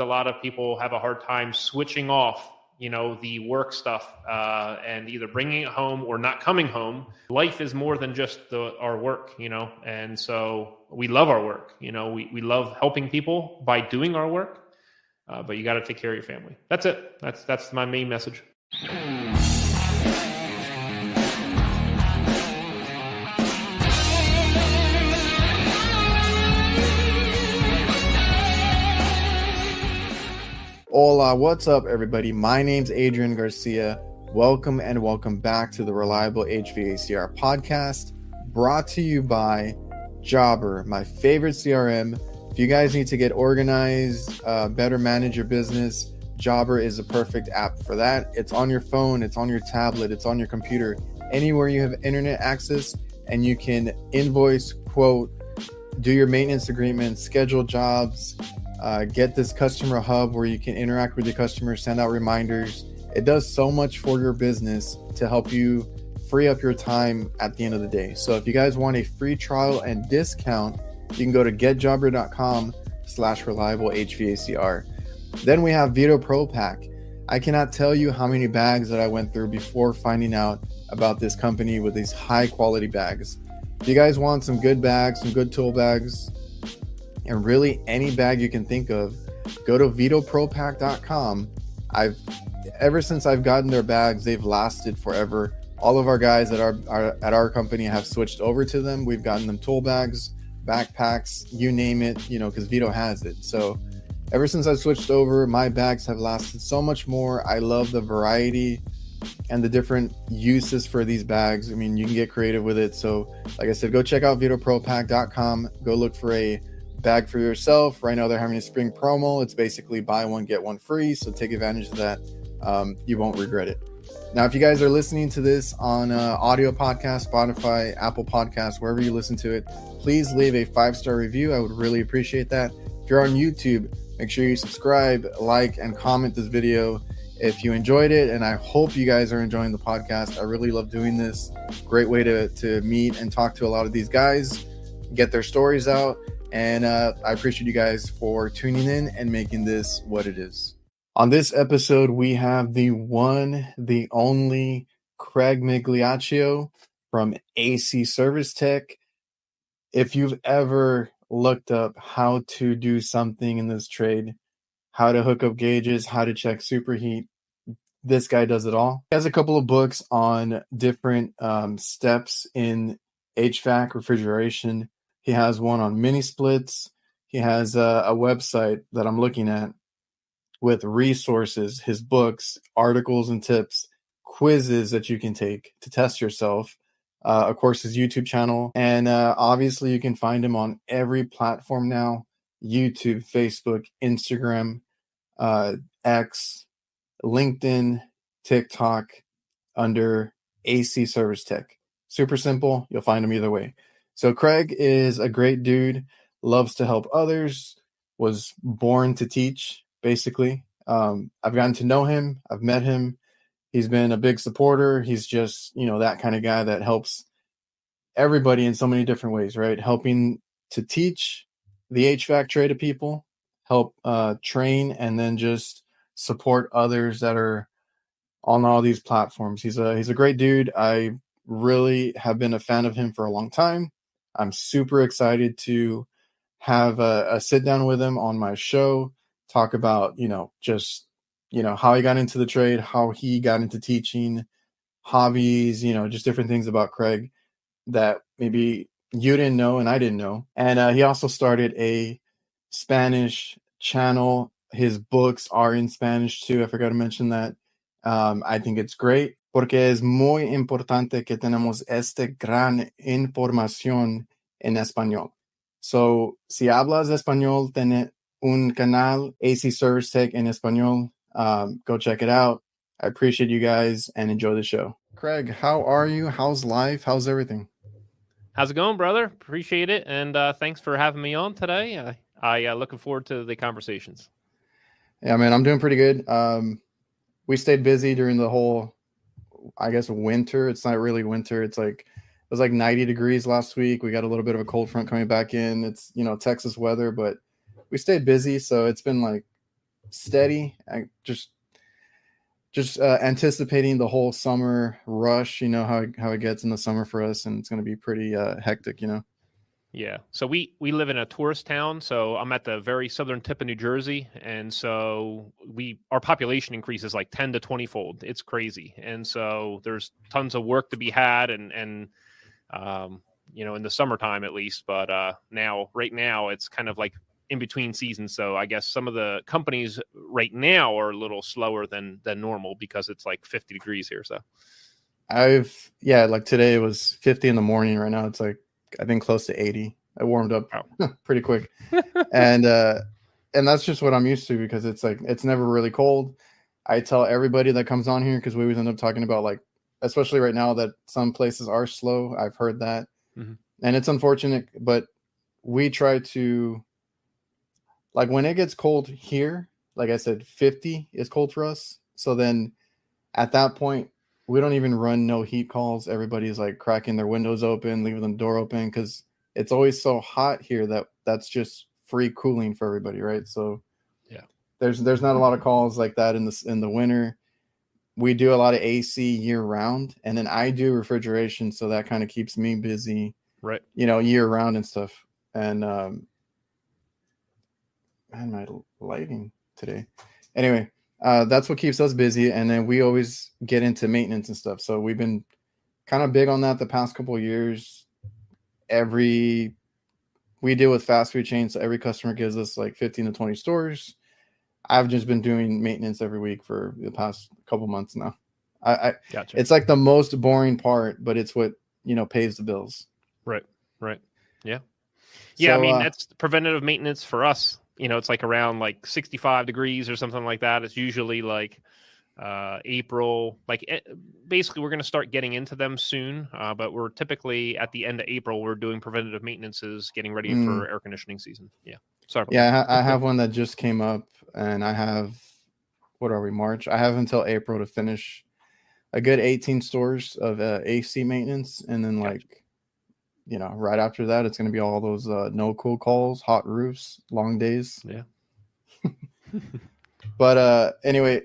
A lot of people have a hard time switching off, the work stuff and either bringing it home or not coming home. Life is more than just our work, and so we love our work. We love helping people by doing our work, but you got to take care of your family. That's it. That's my main message. Hola, what's up, everybody? My name's Adrian Garcia. Welcome and welcome back to the Reliable HVACR podcast, brought to you by Jobber, my favorite CRM. If you guys need to get organized, better manage your business, Jobber is a perfect app for that. It's on your phone, it's on your tablet, it's on your computer, anywhere you have internet access, and you can invoice, quote, do your maintenance agreements, schedule jobs, get this customer hub where you can interact with your customers, send out reminders. It does so much for your business to help you free up your time at the end of the day. So if you guys want a free trial and discount, you can go to getjobber.com/reliable HVACR. Then we have VETO Pro Pack. I cannot tell you how many bags that I went through before finding out about this company with these high quality bags. If you guys want some good bags, some good tool bags, and really any bag you can think of, go to vetopropack.com. Ever since I've gotten their bags, they've lasted forever. All of our guys at our company have switched over to them. We've gotten them tool bags, backpacks, you name it, because VETO has it. So ever since I've switched over, my bags have lasted so much more. I love the variety and the different uses for these bags. I mean, you can get creative with it. So like I said, go check out vetopropack.com. Go look for a bag for yourself. Right now they're having a spring promo. It's basically buy one get one free, so take advantage of that. You won't regret it. Now if you guys are listening to this on audio podcast, Spotify, Apple Podcasts, wherever you listen to it, please leave a 5-star review. I would really appreciate that. If you're on YouTube, make sure you subscribe, like, and comment this video if you enjoyed it, and I hope you guys are enjoying the podcast. I really love doing this. Great way to meet and talk to a lot of these guys, get their stories out. And I appreciate you guys for tuning in and making this what it is. On this episode, we have the one, the only Craig Miggliacio from AC Service Tech. If you've ever looked up how to do something in this trade, how to hook up gauges, how to check superheat, this guy does it all. He has a couple of books on different steps in HVAC refrigeration. He has one on mini splits. He has a website that I'm looking at with resources, his books, articles and tips, quizzes that you can take to test yourself. Of course, his YouTube channel. And obviously, you can find him on every platform now: YouTube, Facebook, Instagram, X, LinkedIn, TikTok, under AC Service Tech. Super simple. You'll find him either way. So Craig is a great dude, loves to help others, was born to teach, basically. I've gotten to know him. I've met him. He's been a big supporter. He's just, that kind of guy that helps everybody in so many different ways, right? Helping to teach the HVAC trade to people, help train, and then just support others that are on all these platforms. He's a great dude. I really have been a fan of him for a long time. I'm super excited to have a sit down with him on my show, talk about, just, how he got into the trade, how he got into teaching, hobbies, just different things about Craig that maybe you didn't know and I didn't know. And he also started a Spanish channel. His books are in Spanish too. I forgot to mention that. I think it's great, porque es muy importante que tenemos gran información en español. So, si hablas español, tiene un canal, AC Service Tech en español. Go check it out. I appreciate you guys and enjoy the show. Craig, how are you? How's life? How's everything? How's it going, brother? Appreciate it. And thanks for having me on today. I looking forward to the conversations. Yeah, man, I'm doing pretty good. We stayed busy during the whole, I guess, winter. It's not really winter. It was like 90 degrees last week. We got a little bit of a cold front coming back in. It's, Texas weather, but we stayed busy. So it's been like steady. I just anticipating the whole summer rush. You know how it gets in the summer for us, and it's going to be pretty hectic. You know. Yeah. So we live in a tourist town. So I'm at the very southern tip of New Jersey. And so our population increases like 10 to 20 fold. It's crazy. And so there's tons of work to be had and you know, in the summertime at least. But right now it's kind of like in between seasons. So I guess some of the companies right now are a little slower than normal because it's like 50 degrees here. So like today it was 50 in the morning. Right now it's like, I think close to 80. I warmed up pretty quick. And that's just what I'm used to because it's like, it's never really cold. I tell everybody that comes on here, because we always end up talking about, like, especially right now, that some places are slow. I've heard that. Mm-hmm. And it's unfortunate, but we try to, like, when it gets cold here, like I said, 50 is cold for us. So then at that point, we don't even run no heat calls. Everybody's like cracking their windows open, leaving the door open, because it's always so hot here that's just free cooling for everybody, right? So yeah, there's not a lot of calls like that in the winter. We do a lot of AC year round, and then I do refrigeration, so that kind of keeps me busy, right? You know, year round and stuff. And man, my lighting today. Anyway. That's what keeps us busy, and then we always get into maintenance and stuff. So we've been kind of big on that the past couple of years. We deal with fast food chains, so every customer gives us like 15 to 20 stores. I've just been doing maintenance every week for the past couple months now. I Gotcha. It's like the most boring part, but it's what, you know, pays the bills. Right. Yeah. Yeah. So, I mean, that's preventative maintenance for us. You know, it's like around like 65 degrees or something like that. It's usually like April. Basically, we're going to start getting into them soon. But we're typically at the end of April, we're doing preventative maintenances, getting ready for air conditioning season. Yeah. Sorry. I have one that just came up, and I have, what are we, March? I have until April to finish a good 18 stores of AC maintenance. And then Gotcha. Like, you know, right after that, it's going to be all those no cool calls, hot roofs, long days. Yeah. But anyway,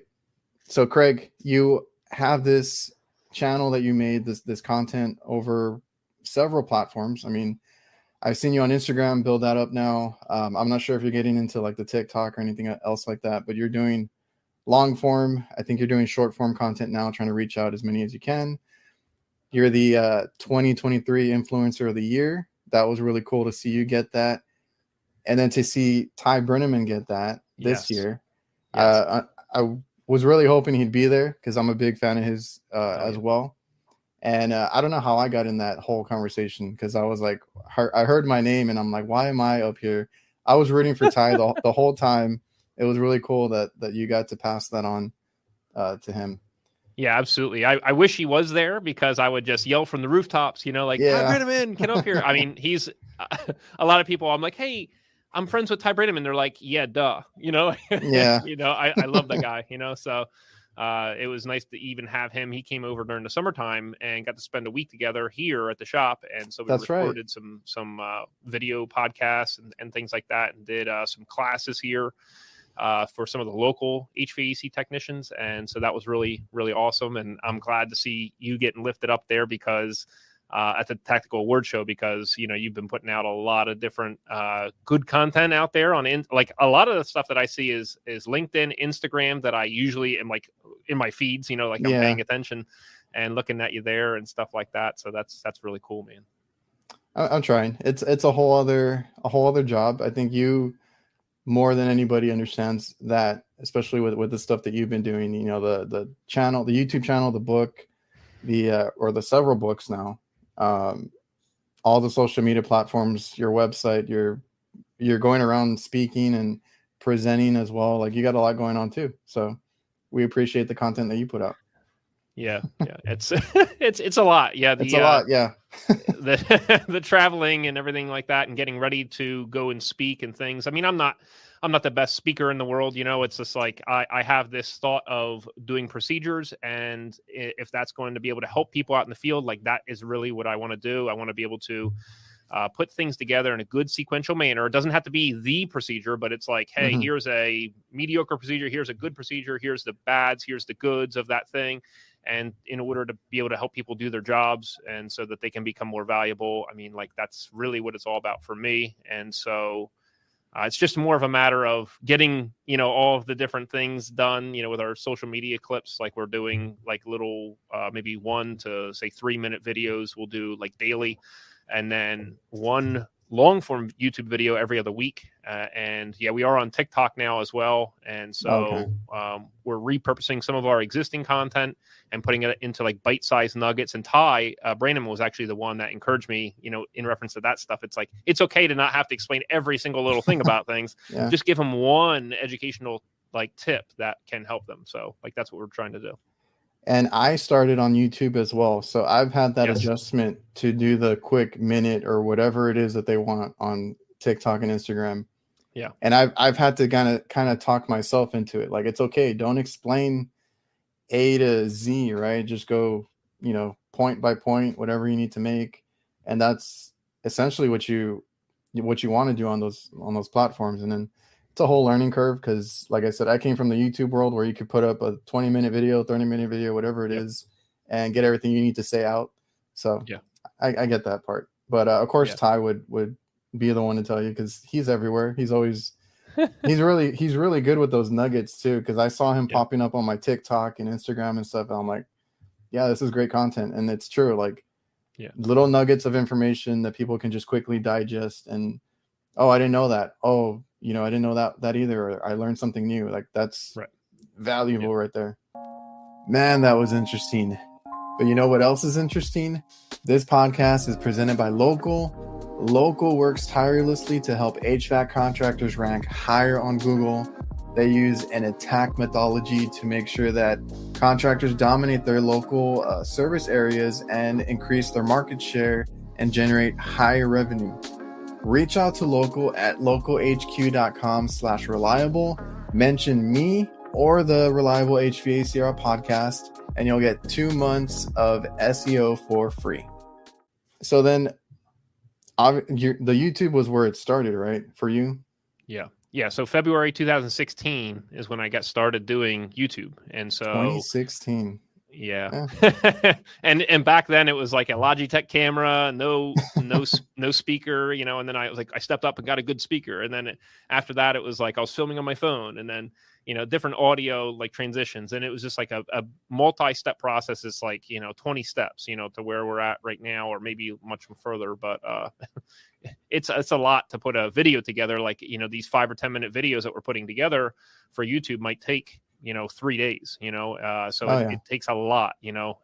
so Craig, you have this channel that you made this content over several platforms. I mean, I've seen you on Instagram build that up now. I'm not sure if you're getting into like the TikTok or anything else like that, but you're doing long form. I think you're doing short form content now, trying to reach out as many as you can. You're the 2023 Influencer of the Year. That was really cool to see you get that. And then to see Ty Brenneman get that this year. Yes. I was really hoping he'd be there because I'm a big fan of his as well. And I don't know how I got in that whole conversation because I was like, I heard my name and I'm like, why am I up here? I was rooting for Ty the whole time. It was really cool that you got to pass that on to him. Yeah, absolutely. I wish he was there because I would just yell from the rooftops, you know, like, Ty Brenneman, get up here. I mean, he's a lot of people. I'm like, hey, I'm friends with Ty Brenneman. They're like, yeah, duh. You know, yeah. You know, I love that guy, you know, so it was nice to even have him. He came over during the summertime and got to spend a week together here at the shop. And so we recorded some video podcasts and things like that and did some classes here. For some of the local HVAC technicians. And so that was really, really awesome. And I'm glad to see you getting lifted up there because at the Tactical Award Show, because, you know, you've been putting out a lot of different good content out there like a lot of the stuff that I see is LinkedIn, Instagram that I usually am like in my feeds, you know, like I'm paying attention and looking at you there and stuff like that. So that's really cool, man. I'm trying. It's a whole other job. I think you more than anybody understands that, especially with the stuff that you've been doing, you know, the channel, the YouTube channel, the book, or the several books now, all the social media platforms, your website, you're going around speaking and presenting as well. Like you got a lot going on too. So we appreciate the content that you put out. Yeah. It's a lot. Yeah. It's a lot. Yeah. the traveling and everything like that and getting ready to go and speak and things. I mean, I'm not the best speaker in the world. You know, it's just like, I have this thought of doing procedures. And if that's going to be able to help people out in the field, like that is really what I want to do. I want to be able to put things together in a good sequential manner. It doesn't have to be the procedure, but it's like, hey, here's a mediocre procedure, here's a good procedure, here's the bads, here's the goods of that thing. And in order to be able to help people do their jobs and so that they can become more valuable, I mean, like, that's really what it's all about for me. And so it's just more of a matter of getting, all of the different things done, with our social media clips. Like, we're doing like little, maybe 1 to say 3-minute videos we'll do like daily, and then one long form YouTube video every other week. And yeah, we are on TikTok now as well. And so we're repurposing some of our existing content and putting it into like bite-sized nuggets. And Ty, Brandon was actually the one that encouraged me, in reference to that stuff. It's like, it's okay to not have to explain every single little thing about things. Just give them one educational like tip that can help them. So like, that's what we're trying to do. And I started on YouTube as well. So I've had that adjustment to do the quick minute or whatever it is that they want on TikTok and Instagram. Yeah. And I've had to kind of talk myself into it. Like, it's okay. Don't explain A to Z, right? Just go, point by point, whatever you need to make. And that's essentially what you want to do on those platforms. And then it's a whole learning curve, because like I said, I came from the YouTube world where you could put up a 20-minute video, 30-minute video, whatever it is, and get everything you need to say out. So I get that part. But of course, Ty would be the one to tell you, because he's everywhere. He's always he's really good with those nuggets too, because I saw him popping up on my TikTok and Instagram and stuff. And I'm like, yeah, this is great content. And it's true. Like, little nuggets of information that people can just quickly digest. And oh, I didn't know that. Oh, I didn't know that either. Or I learned something new. Like, that's valuable right there. Man, that was interesting. But you know what else is interesting? This podcast is presented by Local. Local works tirelessly to help HVAC contractors rank higher on Google. They use an attack methodology to make sure that contractors dominate their local service areas and increase their market share and generate higher revenue. Reach out to Local at localhq.com/reliable. Mention me or the Reliable HVACR podcast, and you'll get 2 months of SEO for free. So then, the YouTube was where it started, right? For you? Yeah. So February 2016 is when I got started doing YouTube. And so 2016. Yeah. and back then it was like a Logitech camera, no speaker, and then I stepped up and got a good speaker. And then after that, it was like I was filming on my phone, and then, different audio like transitions. And it was just like a multi-step process. It's like, 20 steps, to where we're at right now, or maybe much further. But it's a lot to put a video together. Like, these 5 or 10 minute videos that we're putting together for YouTube might take 3 days, so it takes a lot,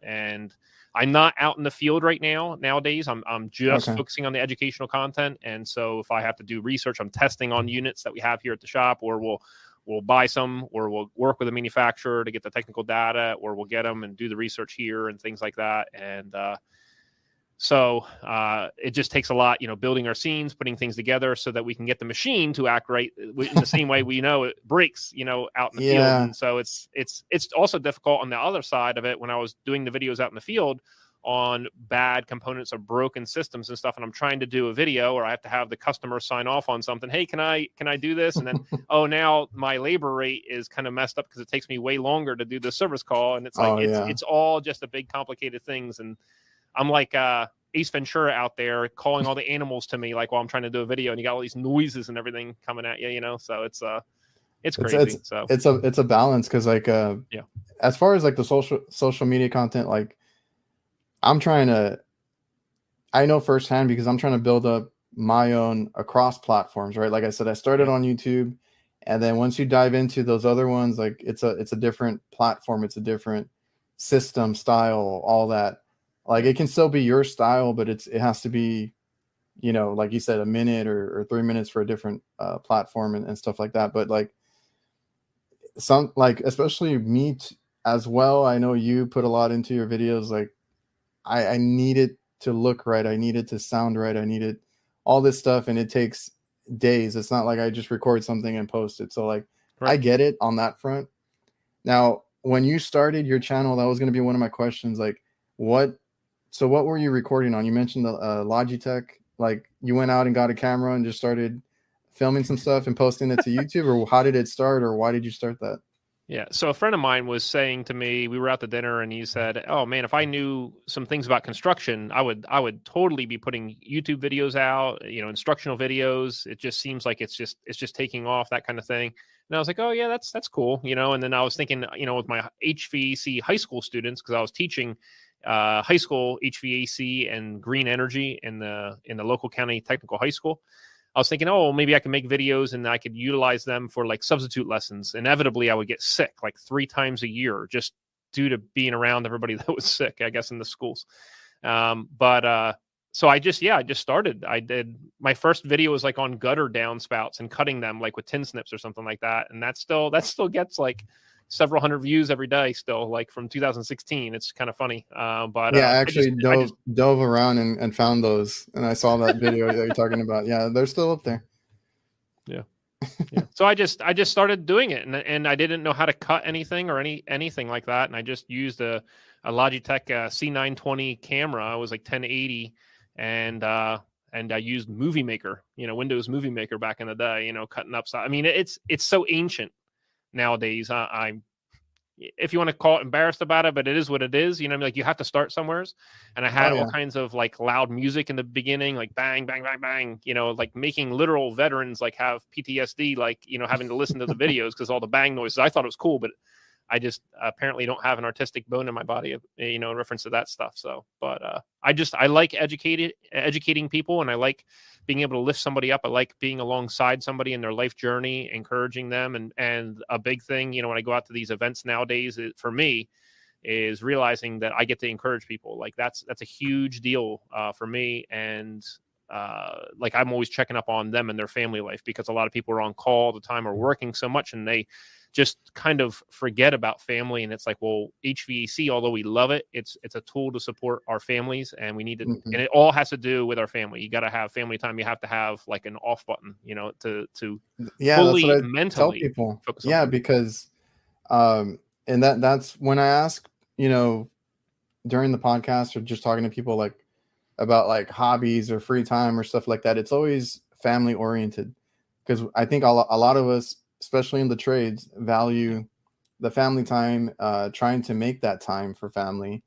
and I'm not out in the field right nowadays. I'm just focusing on the educational content. And so if I have to do research, I'm testing on units that we have here at the shop, or we'll buy some, or we'll work with a manufacturer to get the technical data, or we'll get them and do the research here and things like that. And, so it just takes a lot, building our scenes, putting things together so that we can get the machine to act right in the same way we know it breaks, out in the field. And so it's also difficult on the other side of it when I was doing the videos out in the field on bad components or broken systems and stuff. And I'm trying to do a video, or I have to have the customer sign off on something. Hey, can I do this? And then, now my labor rate is kind of messed up because it takes me way longer to do the service call. And it's like, it's all just a big complicated things. And I'm like Ace Ventura out there calling all the animals to me, like, while I'm trying to do a video, and you got all these noises and everything coming at you, So it's crazy. It's a balance, because like as far as like the social media content, like I know firsthand, because I'm trying to build up my own across platforms, right? Like I said, I started on YouTube, and then once you dive into those other ones, like it's a different platform, it's a different system, style, all that. Like, it can still be your style, but it has to be, like you said, a minute or 3 minutes for a different platform and stuff like that. But like especially me as well, I know you put a lot into your videos. Like, I need it to look right. I need it to sound right. I needed all this stuff, and it takes days. It's not like I just record something and post it. So like, I get it on that front. Now, when you started your channel, that was going to be one of my questions. Like, what were you recording on? You mentioned the Logitech Like you went out and got a camera and just started filming some stuff and posting it to YouTube, or how did it start, or why did you start that? Yeah. So a friend of mine was saying to me, we were out to dinner, and he said, "Oh man, if I knew some things about construction, I would totally be putting YouTube videos out, instructional videos. It just seems like it's just taking off, that kind of thing." And I was like, "Oh yeah, that's cool." And then I was thinking, with my HVAC high school students, because I was teaching high school HVAC and green energy in the local county technical high school. I was thinking, oh, maybe I can make videos and I could utilize them for like substitute lessons. Inevitably, I would get sick like 3 times a year just due to being around everybody that was sick, I guess, in the schools. So I just started. I did my first video was like on gutter downspouts and cutting them like with tin snips or something like that. And that still gets like several hundred views every day still, like from 2016. It's kind of funny. I actually dove around and found those, and I saw that video that you're talking about. Yeah, they're still up there. Yeah. So I just started doing it, and I didn't know how to cut anything or anything like that. And I just used a Logitech C920 camera. It was like 1080, and I used Movie Maker, Windows Movie Maker back in the day, cutting up. I mean, it's so ancient nowadays. I'm, if you want to call it, embarrassed about it, but it is what it is. Like you have to start somewhere. And I had all kinds of like loud music in the beginning, like bang, bang, bang, bang, like making literal veterans like have PTSD, like, having to listen to the videos because all the bang noises. I thought it was cool, but I just apparently don't have an artistic bone in my body, in reference to that stuff. So, but I like educating people, and I like being able to lift somebody up. I like being alongside somebody in their life journey, encouraging them. And a big thing, when I go out to these events nowadays, for me, is realizing that I get to encourage people. Like that's a huge deal for me. And like I'm always checking up on them and their family life, because a lot of people are on call all the time or working so much, and they just kind of forget about family. And it's like, well, HVAC, although we love it, it's a tool to support our families, and we need to, and it all has to do with our family. You got to have family time. You have to have like an off button, to fully that's what I mentally tell people. focus on because, and that's when I ask, during the podcast or just talking to people like about like hobbies or free time or stuff like that, it's always family oriented, because I think a lot of us, especially in the trades, value the family time, trying to make that time for family.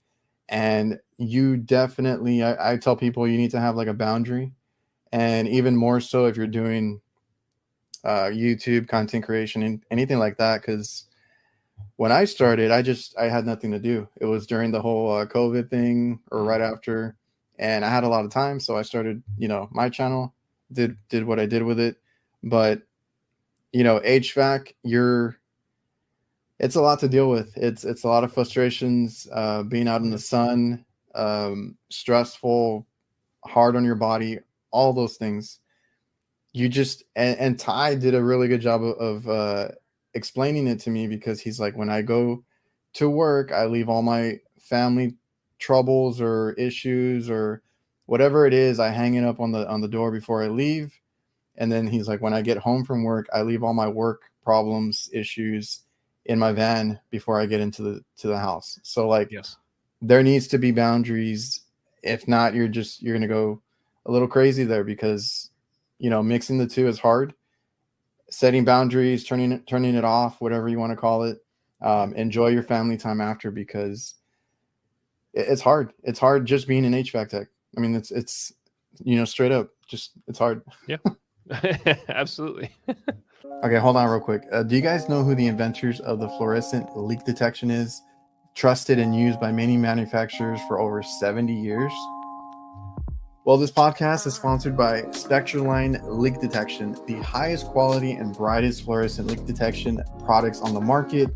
And you definitely, I tell people you need to have like a boundary, and even more so if you're doing YouTube content creation and anything like that. Because when I started, I had nothing to do. It was during the whole COVID thing or right after, and I had a lot of time. So I started, my channel, did what I did with it. But HVAC, it's a lot to deal with. It's a lot of frustrations, being out in the sun, stressful, hard on your body, all those things. You just, and Ty did a really good job of explaining it to me, because he's like, when I go to work, I leave all my family troubles or issues or whatever it is, I hang it up on the door before I leave. And then he's like, when I get home from work, I leave all my work problems, issues in my van before I get into the house. So like, yes, there needs to be boundaries. If not, you're going to go a little crazy there, because, mixing the two is hard. Setting boundaries, turning it off, whatever you want to call it. Enjoy your family time after, because it's hard. It's hard just being an HVAC tech. I mean, it's straight up, just, it's hard. Yeah. Absolutely. Okay, hold on real quick. Do you guys know who the inventors of the fluorescent leak detection is? Trusted and used by many manufacturers for over 70 years. Well, this podcast is sponsored by SPECTROLINE Leak Detection, the highest quality and brightest fluorescent leak detection products on the market.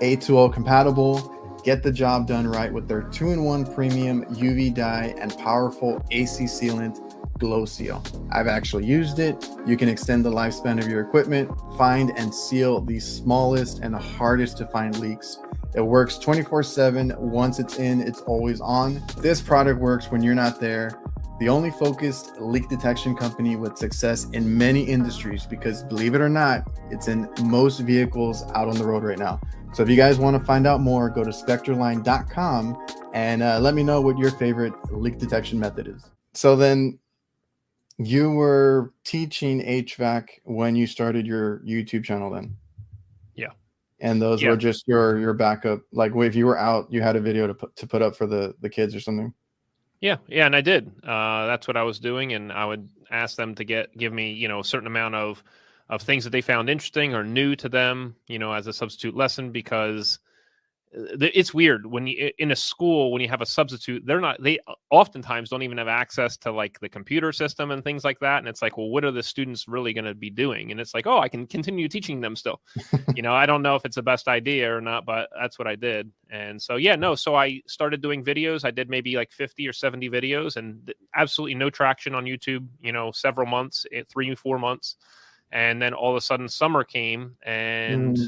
A2L compatible. Get the job done right with their 2-in-1 premium UV dye and powerful AC sealant Glow Seal. I've actually used it. You can extend the lifespan of your equipment, find and seal the smallest and the hardest to find leaks. It works 24/7. Once it's in, it's always on. This product works when you're not there. The only focused leak detection company with success in many industries, because believe it or not, it's in most vehicles out on the road right now. So if you guys want to find out more, go to spectroline.com and let me know what your favorite leak detection method is. So then You were teaching HVAC when you started your YouTube channel then? Yeah. And those Yeah. were just your backup. Like if you were out, you had a video to put up for the kids or something. Yeah, and I did. That's what I was doing, and I would ask them to give me, you know, a certain amount of things that they found interesting or new to them, you know, as a substitute lesson, because it's weird when you in a school when you have a substitute, they oftentimes don't even have access to like the computer system and things like that, and it's like, well, what are the students really going to be doing? And it's like, oh, I can continue teaching them still. You know, I don't know if it's the best idea or not, but that's what I did. And so yeah, no, so I started doing videos. I did maybe like 50 or 70 videos, and absolutely no traction on YouTube, you know, several months, 3-4 months. And then all of a sudden summer came, and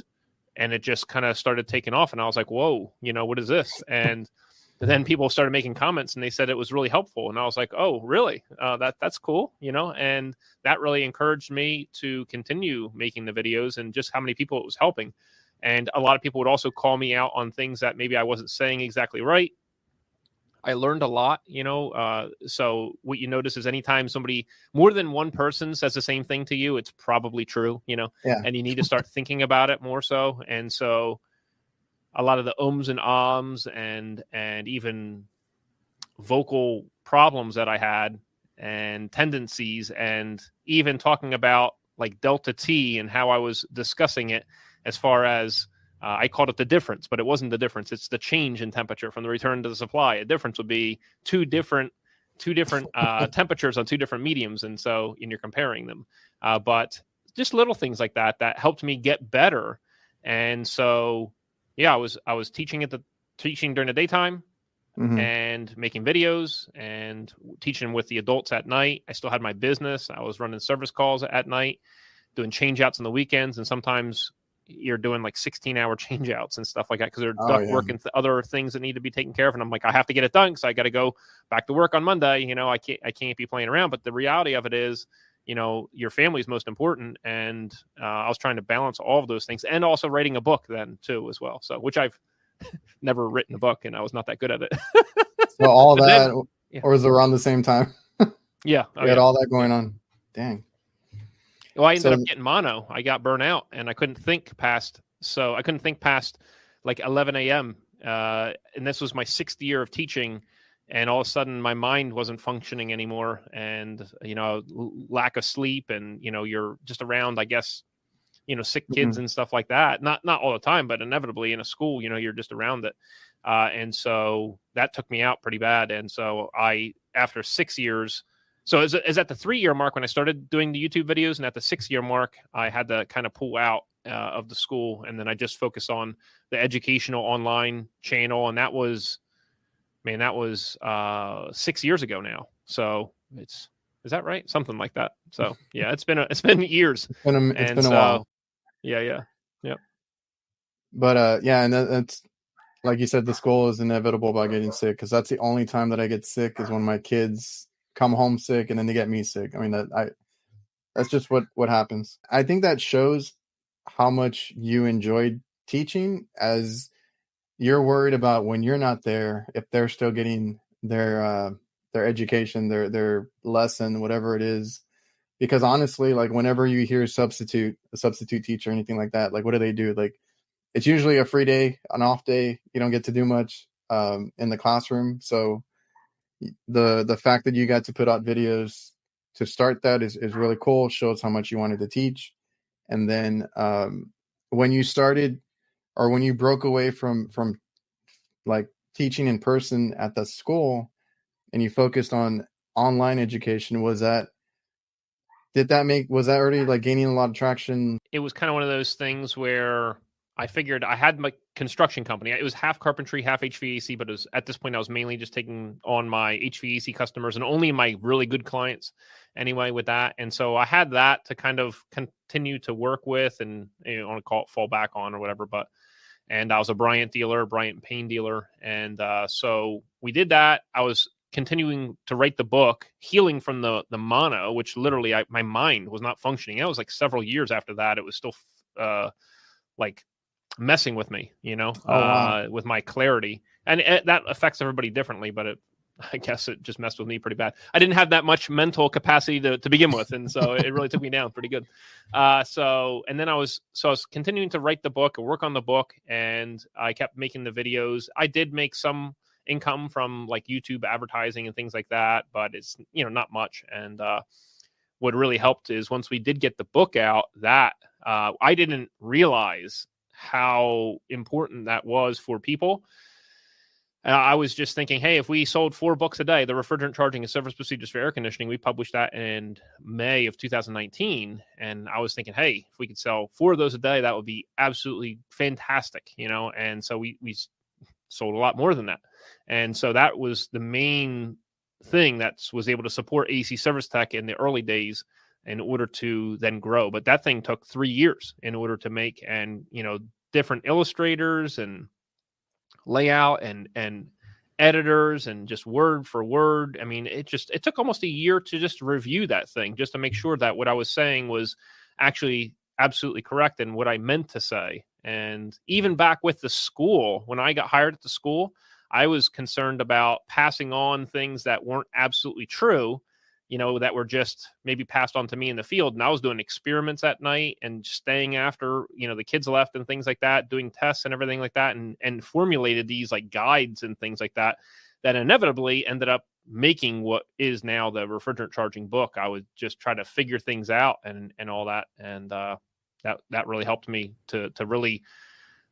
it just kind of started taking off. And I was like, whoa, you know, what is this? And then people started making comments, and they said it was really helpful. And I was like, oh, really? That's cool, you know? And that really encouraged me to continue making the videos, and just how many people it was helping. And a lot of people would also call me out on things that maybe I wasn't saying exactly right. I learned a lot, you know. So what you notice is anytime more than one person says the same thing to you, it's probably true, you know. Yeah. And you need to start thinking about it more so. And so a lot of the ums and ahs and even vocal problems that I had and tendencies, and even talking about like delta T and how I was discussing it as far as I called it the difference, but it wasn't the difference. It's the change in temperature from the return to the supply. A difference would be two different temperatures on two different mediums, and so you're comparing them. But just little things like that helped me get better. And so yeah, I was teaching during the daytime, and making videos and teaching with the adults at night. I still had my business. I was running service calls at night, doing change outs on the weekends, and sometimes you're doing like 16-hour change outs and stuff like that, because they're duct work and other things that need to be taken care of. And I'm like, I have to get it done, because I got to go back to work on Monday. You know, I can't be playing around. But the reality of it is, you know, your family is most important. And I was trying to balance all of those things, and also writing a book then too as well. So, which I've never written a book, and I was not that good at it. So all But that, then, yeah. or was it around the same time? Yeah. You had all that going on. Dang. Well, I ended up getting mono. I got burnt out, and I couldn't think past like 11 a.m. And this was my 6th year of teaching, and all of a sudden my mind wasn't functioning anymore. And, you know, lack of sleep, and, you know, you're just around, I guess, you know, sick kids and stuff like that. Not all the time, but inevitably in a school, you know, you're just around it. And so that took me out pretty bad. And so after 6 years, so is at the 3-year mark when I started doing the YouTube videos, and at the 6-year mark, I had to kind of pull out of the school, and then I just focused on the educational online channel, and that was 6 years ago now. So is that right? Something like that. So yeah, it's been years. It's been a while. Yeah. But yeah, and that's like you said, the school is inevitable about getting sick, because that's the only time that I get sick is when my kids come home sick, and then they get me sick. I mean, that's just what happens. I think that shows how much you enjoyed teaching, as you're worried about when you're not there, if they're still getting their education, their lesson, whatever it is. Because honestly, like whenever you hear a substitute teacher or anything like that, like what do? Like it's usually a free day, an off day. You don't get to do much in the classroom. So the fact that you got to put out videos to start that is really cool. Shows how much you wanted to teach. And then when you started, or when you broke away from like teaching in person at the school, and you focused on online education, was that already like gaining a lot of traction? It was kind of one of those things where I figured I had my construction company. It was half carpentry, half HVAC, but at this point I was mainly just taking on my HVAC customers, and only my really good clients anyway with that. And so I had that to kind of continue to work with, and you know, want to call it fall back on or whatever. And I was a Bryant paint dealer. And so we did that. I was continuing to write the book, healing from the mono, which literally my mind was not functioning. That was like several years after that. It was still like messing with me, you know, with my clarity. And that affects everybody differently, but I guess it just messed with me pretty bad. I didn't have that much mental capacity to begin with. And so it really took me down pretty good. And then I was continuing to write the book and work on the book, and I kept making the videos. I did make some income from like YouTube advertising and things like that, but it's, not much. And what really helped is once we did get the book out, that I didn't realize how important that was for people. I was just thinking, hey, if we sold 4 books a day, the refrigerant charging and service procedures for air conditioning, we published that in May of 2019. And I was thinking, hey, if we could sell 4 of those a day, that would be absolutely fantastic, And so we sold a lot more than that. And so that was the main thing that was able to support AC Service Tech in the early days in order to then grow. But that thing took 3 years in order to make, and, different illustrators and layout and editors and just word for word. I mean, it took almost a year to just review that thing, just to make sure that what I was saying was actually absolutely correct and what I meant to say. And even back with the school, when I got hired at the school, I was concerned about passing on things that weren't absolutely true, that were just maybe passed on to me in the field. And I was doing experiments at night and staying after, the kids left and things like that, doing tests and everything like that, and formulated these like guides and things like that, that inevitably ended up making what is now the refrigerant charging book. I would just try to figure things out and all that. And that really helped me to really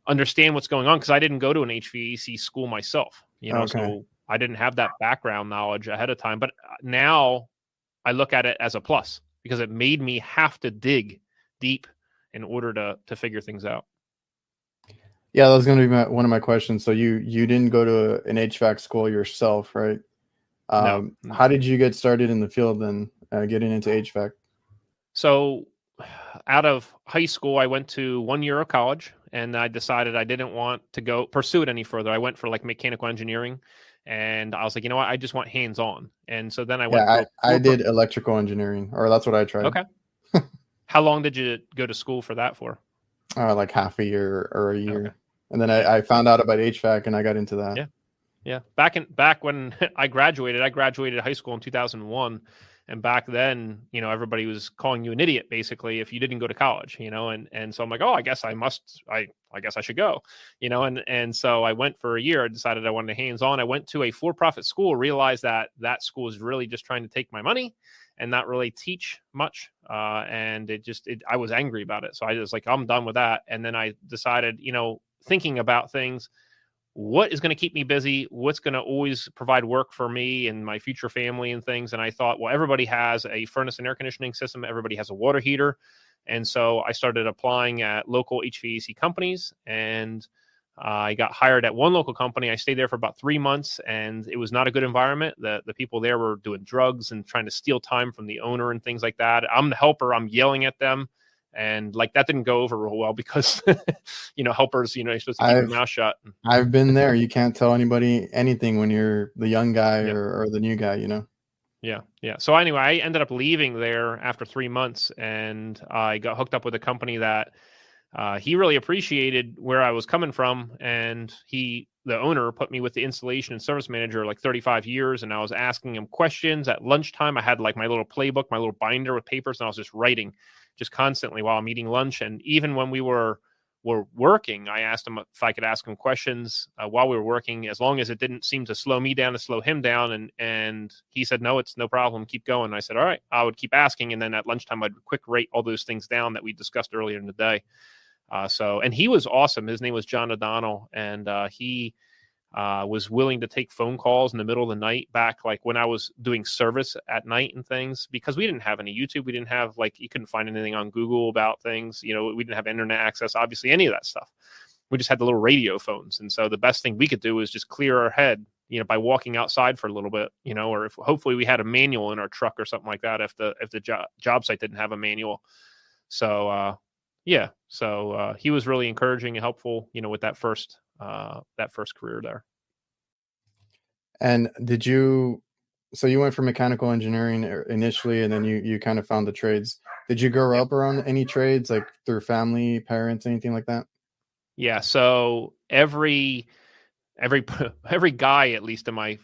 understand what's going on, because I didn't go to an HVAC school myself, Okay. So I didn't have that background knowledge ahead of time. But now I look at it as a plus, because it made me have to dig deep in order to figure things out. Yeah, that was going to be one of my questions. So you didn't go to an HVAC school yourself, right? No. How did you get started in the field then, getting into HVAC? So out of high school, I went to 1 year of college, and I decided I didn't want to pursue it any further. I went for like mechanical engineering, and I was like, you know what? I just want hands-on. And so then I went. I did electrical engineering, or that's what I tried. Okay. How long did you go to school for that for? Like half a year or a year. Okay. And then I found out about HVAC and I got into that. Yeah. Back when I graduated high school in 2001. And back then, everybody was calling you an idiot, basically, if you didn't go to college, and so I'm like, oh, I guess I guess I should go, and so I went for a year. I decided I wanted hands-on. I went to a for-profit school, realized that school is really just trying to take my money and not really teach much. And I was angry about it. So I was like, I'm done with that. And then I decided, thinking about things, what is going to keep me busy, what's going to always provide work for me and my future family and things. And I thought, well, everybody has a furnace and air conditioning system. Everybody has a water heater. And so I started applying at local HVAC companies, and I got hired at one local company. I stayed there for about 3 months, and it was not a good environment. The people there were doing drugs and trying to steal time from the owner and things like that. I'm the helper. I'm yelling at them. And like that didn't go over real well, because helpers, you're supposed to keep your mouth shut. I've been there. You can't tell anybody anything when you're the young guy or the new guy, Yeah. So anyway, I ended up leaving there after 3 months, and I got hooked up with a company that he really appreciated where I was coming from, and the owner put me with the installation and service manager, like 35 years, and I was asking him questions at lunchtime. I had like my little playbook, my little binder with papers, and I was just writing just constantly while I'm eating lunch. And even when we were working, I asked him if I could ask him questions while we were working, as long as it didn't seem to slow me down, to slow him down. And he said, no, it's no problem. Keep going. And I said, all right. I would keep asking. And then at lunchtime, I'd quick rate all those things down that we discussed earlier in the day. And he was awesome. His name was John O'Donnell, and he was willing to take phone calls in the middle of the night back, like when I was doing service at night and things, because we didn't have any YouTube. We didn't have, like, you couldn't find anything on Google about things. We didn't have internet access, obviously, any of that stuff. We just had the little radio phones. And so the best thing we could do was just clear our head, by walking outside for a little bit, or if hopefully we had a manual in our truck or something like that, if the job site didn't have a manual. So, So he was really encouraging and helpful, with that first career there. And so you went for mechanical engineering initially, and then you kind of found the trades. Did you grow up around any trades, like through family, parents, anything like that? Yeah. So every every every guy, at least in my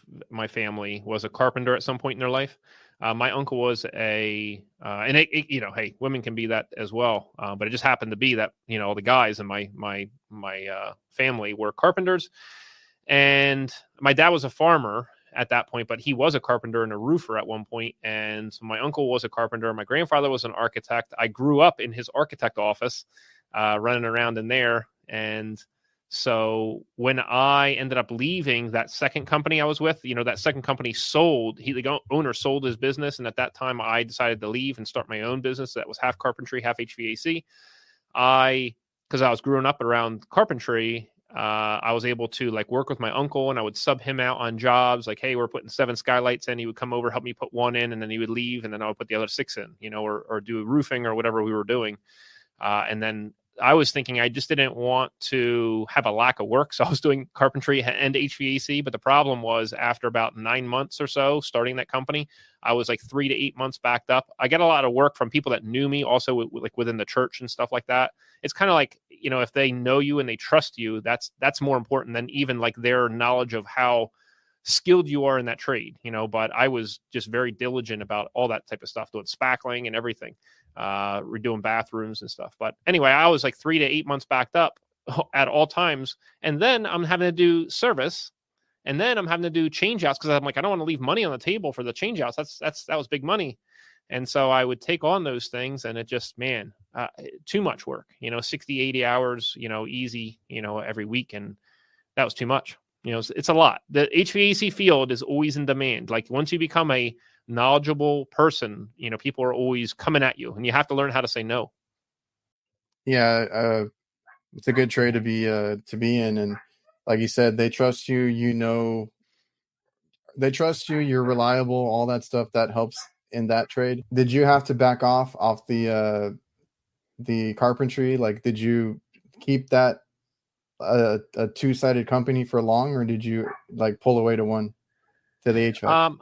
family, was a carpenter at some point in their life. My uncle was and hey, women can be that as well. But it just happened to be that, the guys in my family were carpenters, and my dad was a farmer at that point, but he was a carpenter and a roofer at one point. And so my uncle was a carpenter. My grandfather was an architect. I grew up in his architect office, running around in there. And so when I ended up leaving that second company I was with, that second company sold, the owner sold his business. And at that time I decided to leave and start my own business. That was half carpentry, half HVAC. Because I was growing up around carpentry, I was able to work with my uncle, and I would sub him out on jobs. Like, hey, we're putting 7 skylights in. He would come over, help me put 1 in, and then he would leave, and then I would put the other 6 in, or do roofing or whatever we were doing. And then I was thinking I just didn't want to have a lack of work. So I was doing carpentry and HVAC. But the problem was, after about 9 months or so starting that company, I was 3 to 8 months backed up. I got a lot of work from people that knew me, also within the church and stuff like that. It's kind of like, if they know you and they trust you, that's more important than even their knowledge of how skilled you are in that trade, but I was just very diligent about all that type of stuff, doing spackling and everything, redoing bathrooms and stuff. But anyway, I was 3 to 8 months backed up at all times. And then I'm having to do service, and then I'm having to do change outs, because I'm I don't want to leave money on the table for the change outs. That was big money. And so I would take on those things, and it just, too much work, 60, 80 hours, easy, every week. And that was too much. It's a lot. The HVAC field is always in demand. Once you become a knowledgeable person, people are always coming at you, and you have to learn how to say no. Yeah. It's a good trade to be in. And like you said, they trust you, they trust you, you're reliable, all that stuff that helps in that trade. Did you have to back off the carpentry? Did you keep that a 2-sided company for long, or did you pull away to the HVAC?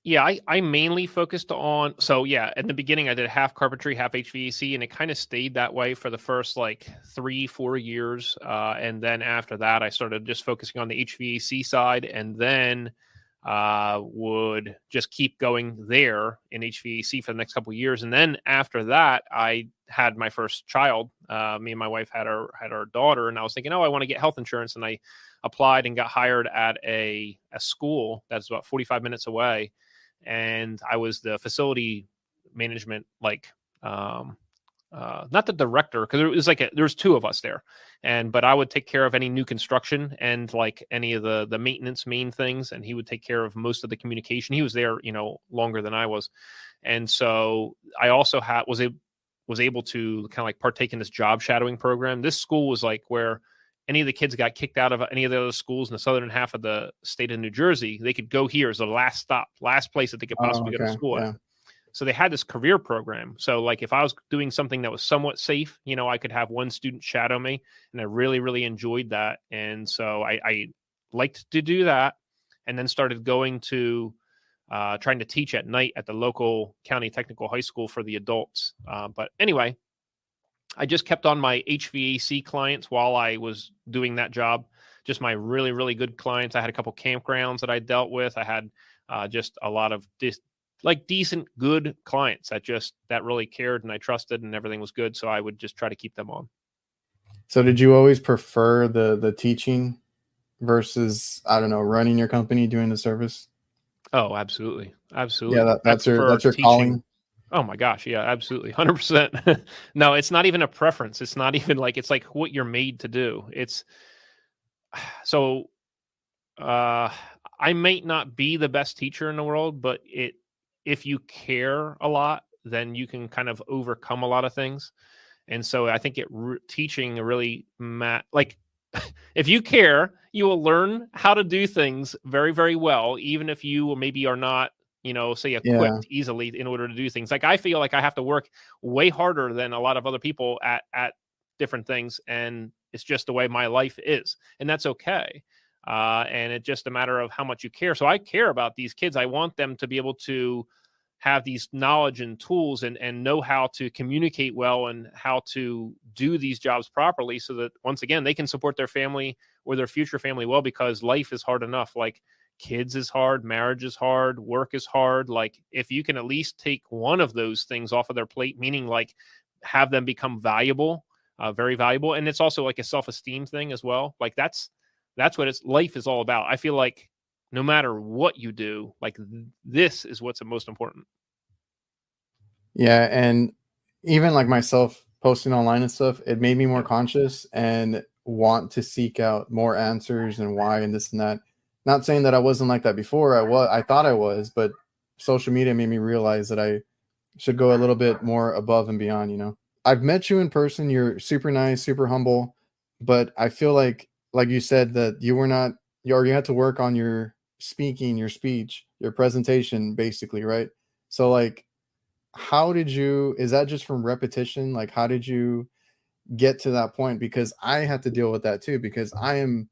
Yeah, I mainly focused on, in the beginning I did half carpentry, half HVAC, and it kind of stayed that way for the first 3-4 years. And then after that, I started just focusing on the HVAC side, and then would just keep going there in HVAC for the next couple of years. And then after that, I had my first child. Me and my wife had our daughter, and I was thinking, I want to get health insurance. And I applied and got hired at a school that's about 45 minutes away. And I was the facility management, not the director, because it was there was 2 of us there, but I would take care of any new construction and any of the maintenance main things, and he would take care of most of the communication. He was there, longer than I was, and so I also was able to kind of partake in this job shadowing program. This school was where any of the kids got kicked out of any of the other schools in the southern half of the state of New Jersey. They could go here as the last place that they could possibly go to school at. So they had this career program. So if I was doing something that was somewhat safe, I could have one student shadow me, and I really, really enjoyed that. And so I liked to do that, and then started going to trying to teach at night at the local county technical high school for the adults. But anyway, I just kept on my HVAC clients while I was doing that job. Just my really, really good clients. I had a couple campgrounds that I dealt with. I had just a lot of decent, good clients that really cared and I trusted, and everything was good. So I would just try to keep them on. So did you always prefer the teaching versus, running your company, doing the service? Oh, absolutely. Absolutely. Yeah, that's your calling. Oh my gosh. Yeah, absolutely. 100%. No, it's not even a preference. It's not even it's what you're made to do. It's so, I might not be the best teacher in the world, but if you care a lot, then you can kind of overcome a lot of things. And so I think teaching really if you care, you will learn how to do things very, very well, even if you maybe are not, say equipped easily in order to do things. I feel like I have to work way harder than a lot of other people at different things. And it's just the way my life is. And that's okay. And it's just a matter of how much you care. So I care about these kids. I want them to be able to have these knowledge and tools and know how to communicate well and how to do these jobs properly, so that once again, they can support their family or their future family well, because life is hard enough. Like, kids is hard, marriage is hard, work is hard. Like, if you can at least take one of those things off of their plate, meaning like have them become valuable, very valuable. And it's also like a self-esteem thing as well. Like, that's what life is all about. I feel like no matter what you do, like this is what's the most important. Yeah, and even like myself posting online and stuff, it made me more conscious and want to seek out more answers and why and this and that. Not saying that I wasn't like that before. I thought I was, but social media made me realize that I should go a little bit more above and beyond, you know. I've met you in person. You're super nice, super humble, but I feel like you said that you were not, you had to work on your speaking, your speech, your presentation, basically, right? So like, how did you, is that just from repetition? Like, how did you get to that point? Because I had to deal with that too, because I am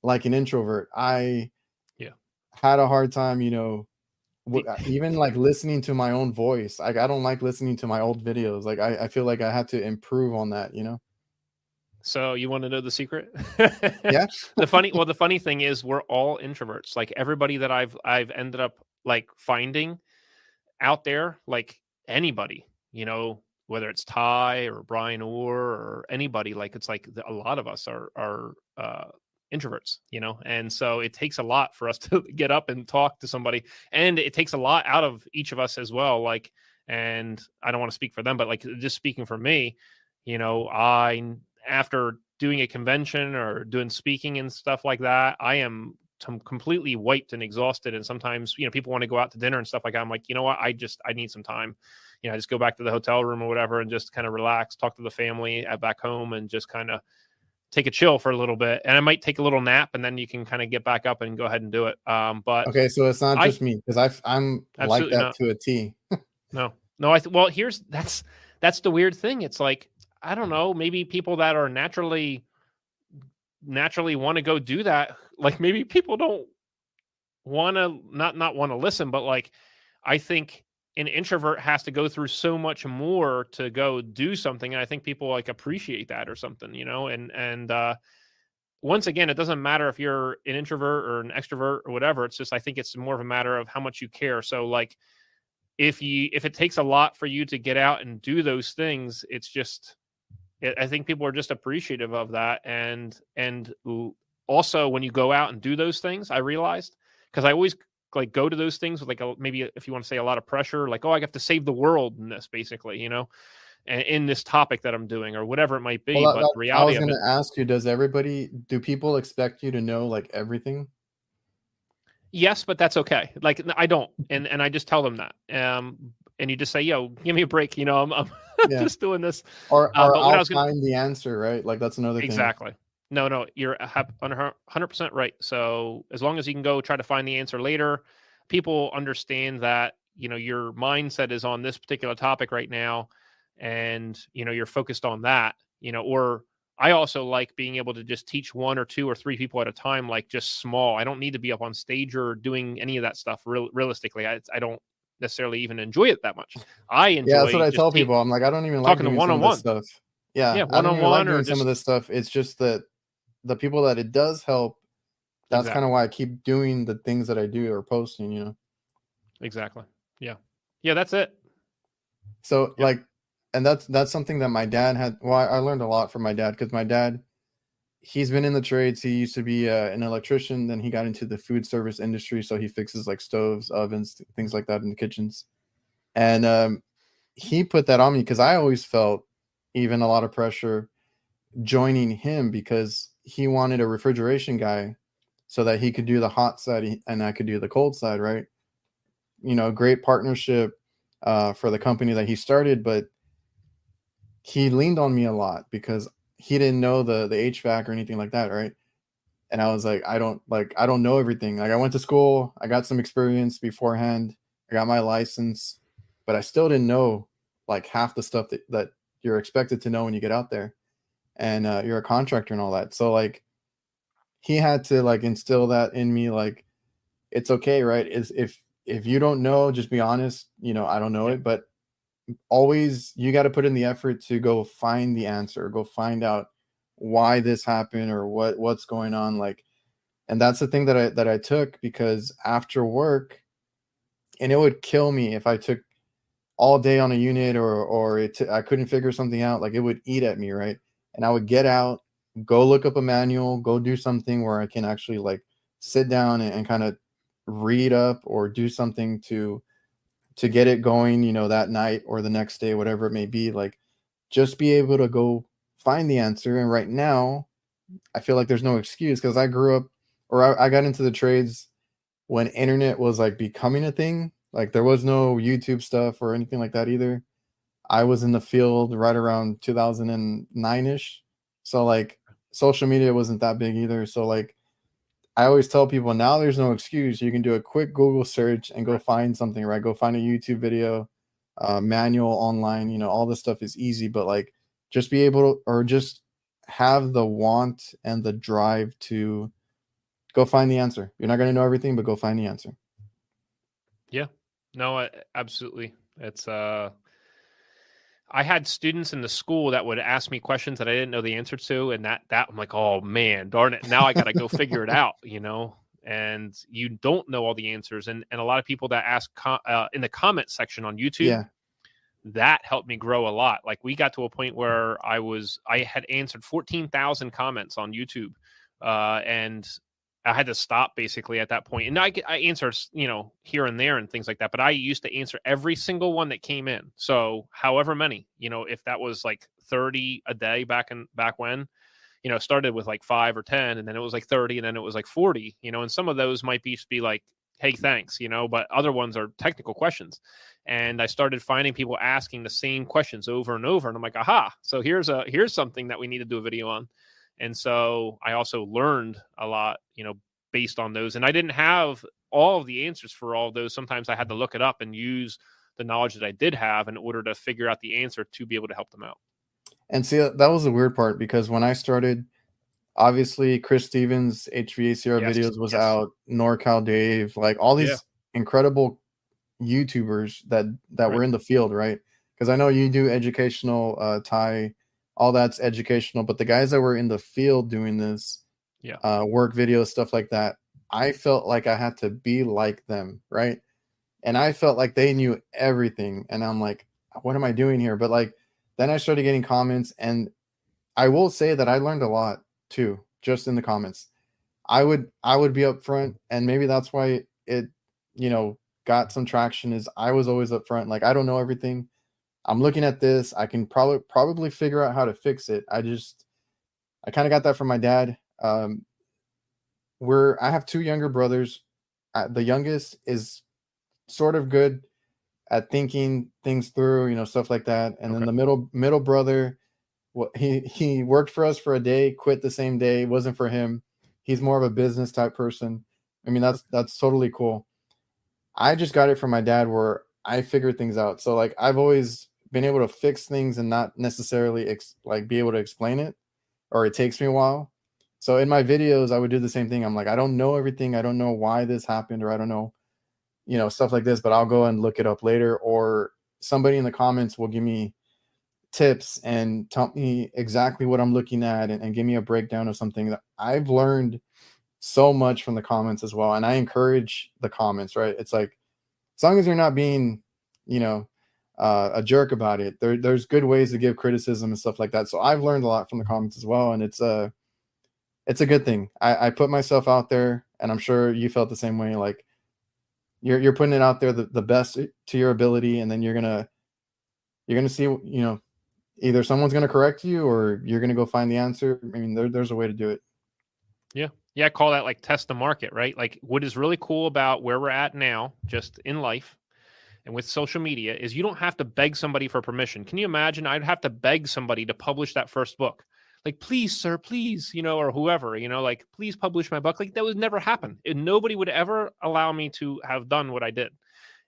like an introvert. I had a hard time, you know, even like listening to my own voice. Like, I don't like listening to my old videos. Like, I feel like I had to improve on that, you know? So you want to know the secret? Yeah. The funny thing is, we're all introverts. Like, everybody that I've ended up like finding out there, like anybody, you know, whether it's Ty or Brian or anybody, like, it's like a lot of us are introverts, you know, and so it takes a lot for us to get up and talk to somebody, and it takes a lot out of each of us as well. Like, and I don't want to speak for them, but like, just speaking for me, you know, after doing a convention or doing speaking and stuff like that, I am completely wiped and exhausted. And sometimes, you know, people want to go out to dinner and stuff like that. I'm like, you know what? I need some time. You know, I just go back to the hotel room or whatever and just kind of relax, talk to the family at back home, and just kind of take a chill for a little bit. And I might take a little nap, and then you can kind of get back up and go ahead and do it. But Okay, so it's not just me, because I'm like that not. to a T. No. Well, that's the weird thing. It's like, I don't know, maybe people that are naturally want to go do that. Like, maybe people don't want to not want to listen, but like, I think an introvert has to go through so much more to go do something. And I think people like appreciate that or something, you know, and once again, it doesn't matter if you're an introvert or an extrovert or whatever. It's just, I think it's more of a matter of how much you care. So like, if it takes a lot for you to get out and do those things, it's just, I think people are just appreciative of that. And also, when you go out and do those things, I realized, because I always like go to those things with like maybe, if you want to say, a lot of pressure, like, oh, I have to save the world in this, basically, you know, and in this topic that I'm doing or whatever it might be. Well, But the I was reality of going it, to ask you, do people expect you to know like everything? yes, but that's okay. Like, I don't, and I just tell them that. And you just say, yo, give me a break. You know, I'm Yeah. just doing this. Or But what I I'll was gonna, find the answer, right? Like, that's another thing. exactly. No, you're 100% right. So as long as you can go try to find the answer later, people understand that, you know, your mindset is on this particular topic right now, and, you know, you're focused on that, you know. Or I also like being able to just teach one or two or three people at a time, like just small. I don't need to be up on stage or doing any of that stuff. Realistically, I don't necessarily even enjoy it that much. I Yeah, that's enjoy what I just tell people. I'm like, I don't even like talking to doing some of this one-on-one. stuff. Yeah, Yeah, I don't even like one-on-one, or doing some of just this stuff. It's just that the people that it does help, that's kind exactly. of why I keep doing the things that I do or posting, you know. Exactly. Yeah. Yeah, that's it. So Yep. like, and that's something that my dad had. Well, I learned a lot from my dad, because my dad, he's been in the trades. He used to be an electrician. Then he got into the food service industry. So he fixes like stoves, ovens, things like that in the kitchens. And he put that on me, because I always felt even a lot of pressure joining him, because he wanted a refrigeration guy so that he could do the hot side and I could do the cold side, right? You know, great partnership for the company that he started, but he leaned on me a lot because he didn't know the HVAC or anything like that, right? And I was like, I don't know everything. Like, I went to school, I got some experience beforehand, I got my license, but I still didn't know like half the stuff that you're expected to know when you get out there, and you're a contractor and all that. So like, he had to like instill that in me, like, it's okay, right? Is if you don't know, just be honest. I don't know Yeah. it, but always you got to put in the effort to go find the answer, go find out why this happened or what's going on. Like, and that's the thing that I took, because after work, and it would kill me if I took all day on a unit, or I couldn't figure something out. Like, it would eat at me, right? And I would get out, go look up a manual, go do something where I can actually like sit down and kind of read up or do something to get it going, that night or the next day, whatever it may be. Like, just be able to go find the answer. And right now, I feel like there's no excuse, because I grew up, or I got into the trades when internet was like becoming a thing. Like, there was no YouTube stuff or anything like that either. I was in the field right around 2009-ish. So like social media wasn't that big either. So like, I always tell people, now there's no excuse. You can do a quick Google search and go find something, right? Go find a YouTube video, manual online, all this stuff is easy, but like, just be able to, or just have the want and the drive to go find the answer. You're not going to know everything, but go find the answer. Yeah, no, absolutely. It's, I had students in the school that would ask me questions that I didn't know the answer to. And that I'm like, oh man, darn it. Now I got to go figure it out, and you don't know all the answers. And a lot of people that ask in the comment section on YouTube, Yeah. that helped me grow a lot. Like, we got to a point where I had answered 14,000 comments on YouTube. And I had to stop basically at that point. And I answered, here and there and things like that. But I used to answer every single one that came in. So however many, if that was like 30 a day back when, started with like 5 or 10, and then it was like 30, and then it was like 40, and some of those might be like, hey, thanks, but other ones are technical questions. And I started finding people asking the same questions over and over. And I'm like, aha, so here's something that we need to do a video on. And so I also learned a lot, based on those. And I didn't have all of the answers for all of those. Sometimes I had to look it up and use the knowledge that I did have in order to figure out the answer to be able to help them out. And see, that was the weird part, because when I started, obviously Chris Stevens' HVACR videos was out, NorCal Dave, like all these incredible YouTubers that were in the field, right? Because I know you do educational, Ty, all that's educational, but the guys that were in the field doing this, work videos, stuff like that, I felt like I had to be like them, right? And I felt like they knew everything, and I'm like, what am I doing here? But like, then I started getting comments, and I will say that I learned a lot too, just in the comments. I would be up front, and maybe that's why it, got some traction, is I was always up front. Like, I don't know everything. I'm looking at this. I can probably figure out how to fix it. I kind of got that from my dad. I have 2 younger brothers. The youngest is sort of good at thinking things through, stuff like that. And then the middle brother, he worked for us for a day, quit the same day. It wasn't for him. He's more of a business type person. I mean, that's totally cool. I just got it from my dad, where I figured things out. So like, I've always been able to fix things and not necessarily be able to explain it, or it takes me a while. So in my videos, I would do the same thing. I'm like, I don't know everything. I don't know why this happened, or I don't know, stuff like this, but I'll go and look it up later, or somebody in the comments will give me tips and tell me exactly what I'm looking at, and give me a breakdown of something. That I've learned so much from the comments as well. And I encourage the comments, right? It's like, as long as you're not being, a jerk about it, there's good ways to give criticism and stuff like that. So I've learned a lot from the comments as well. And it's a good thing. I put myself out there, and I'm sure you felt the same way. Like, you're putting it out there the best to your ability, and then you're gonna see, either someone's gonna correct you, or you're gonna go find the answer. I mean, there's a way to do it. Yeah, I call that like test the market, right? Like, what is really cool about where we're at now, just in life and with social media, is you don't have to beg somebody for permission. Can you imagine? I'd have to beg somebody to publish that first book. Like, please, sir, please, or whoever, like, please publish my book. Like, that would never happen. And nobody would ever allow me to have done what I did.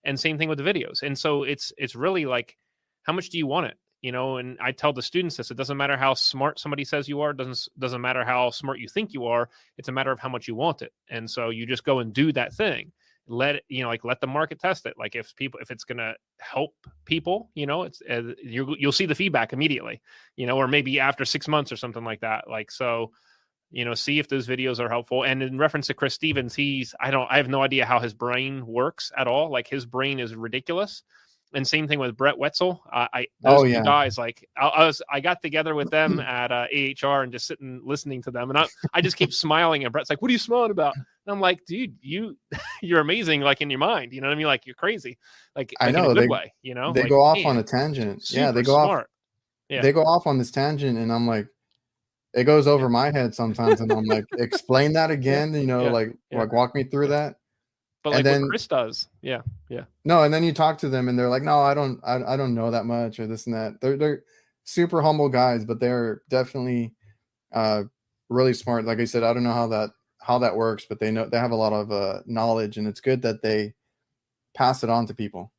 And same thing with the videos. And so it's really like, how much do you want it? And I tell the students this: it doesn't matter how smart somebody says you are. Doesn't matter how smart you think you are. It's a matter of how much you want it. And so you just go and do that thing. let it, like let the market test it. Like if it's going to help people, it's you'll see the feedback immediately, or maybe after 6 months or something like that. Like, so, see if those videos are helpful. And in reference to Chris Stevens, I have no idea how his brain works at all. Like his brain is ridiculous. And same thing with Brett Wetzel. Those two guys, like I got together with them at AHR and just sitting listening to them, and I just keep smiling. And Brett's like, "What are you smiling about?" And I'm like, "Dude, you're amazing. Like in your mind, you know what I mean? Like you're crazy. Like I know, in a good way. They like, go off on a tangent. Yeah, they go smart. off. Yeah. They go off on this tangent, and I'm like, it goes over my head sometimes, and I'm like, explain that again. Like walk me through that. But like what Chris does, yeah. No, and then you talk to them, and they're like, "No, I don't know that much," or this and that. They're super humble guys, but they're definitely really smart. Like I said, I don't know how that works, but they have a lot of knowledge, and it's good that they pass it on to people.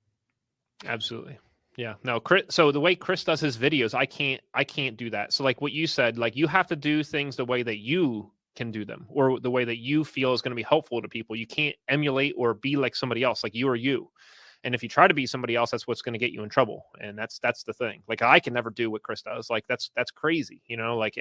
Absolutely. Yeah. No, Chris. So the way Chris does his videos, I can't do that. So like what you said, like you have to do things the way that you can do them, or the way that you feel is going to be helpful to people. You can't emulate or be like somebody else. Like you are you. And if you try to be somebody else, that's what's going to get you in trouble. And that's the thing. Like I can never do what Chris does. Like that's crazy, like,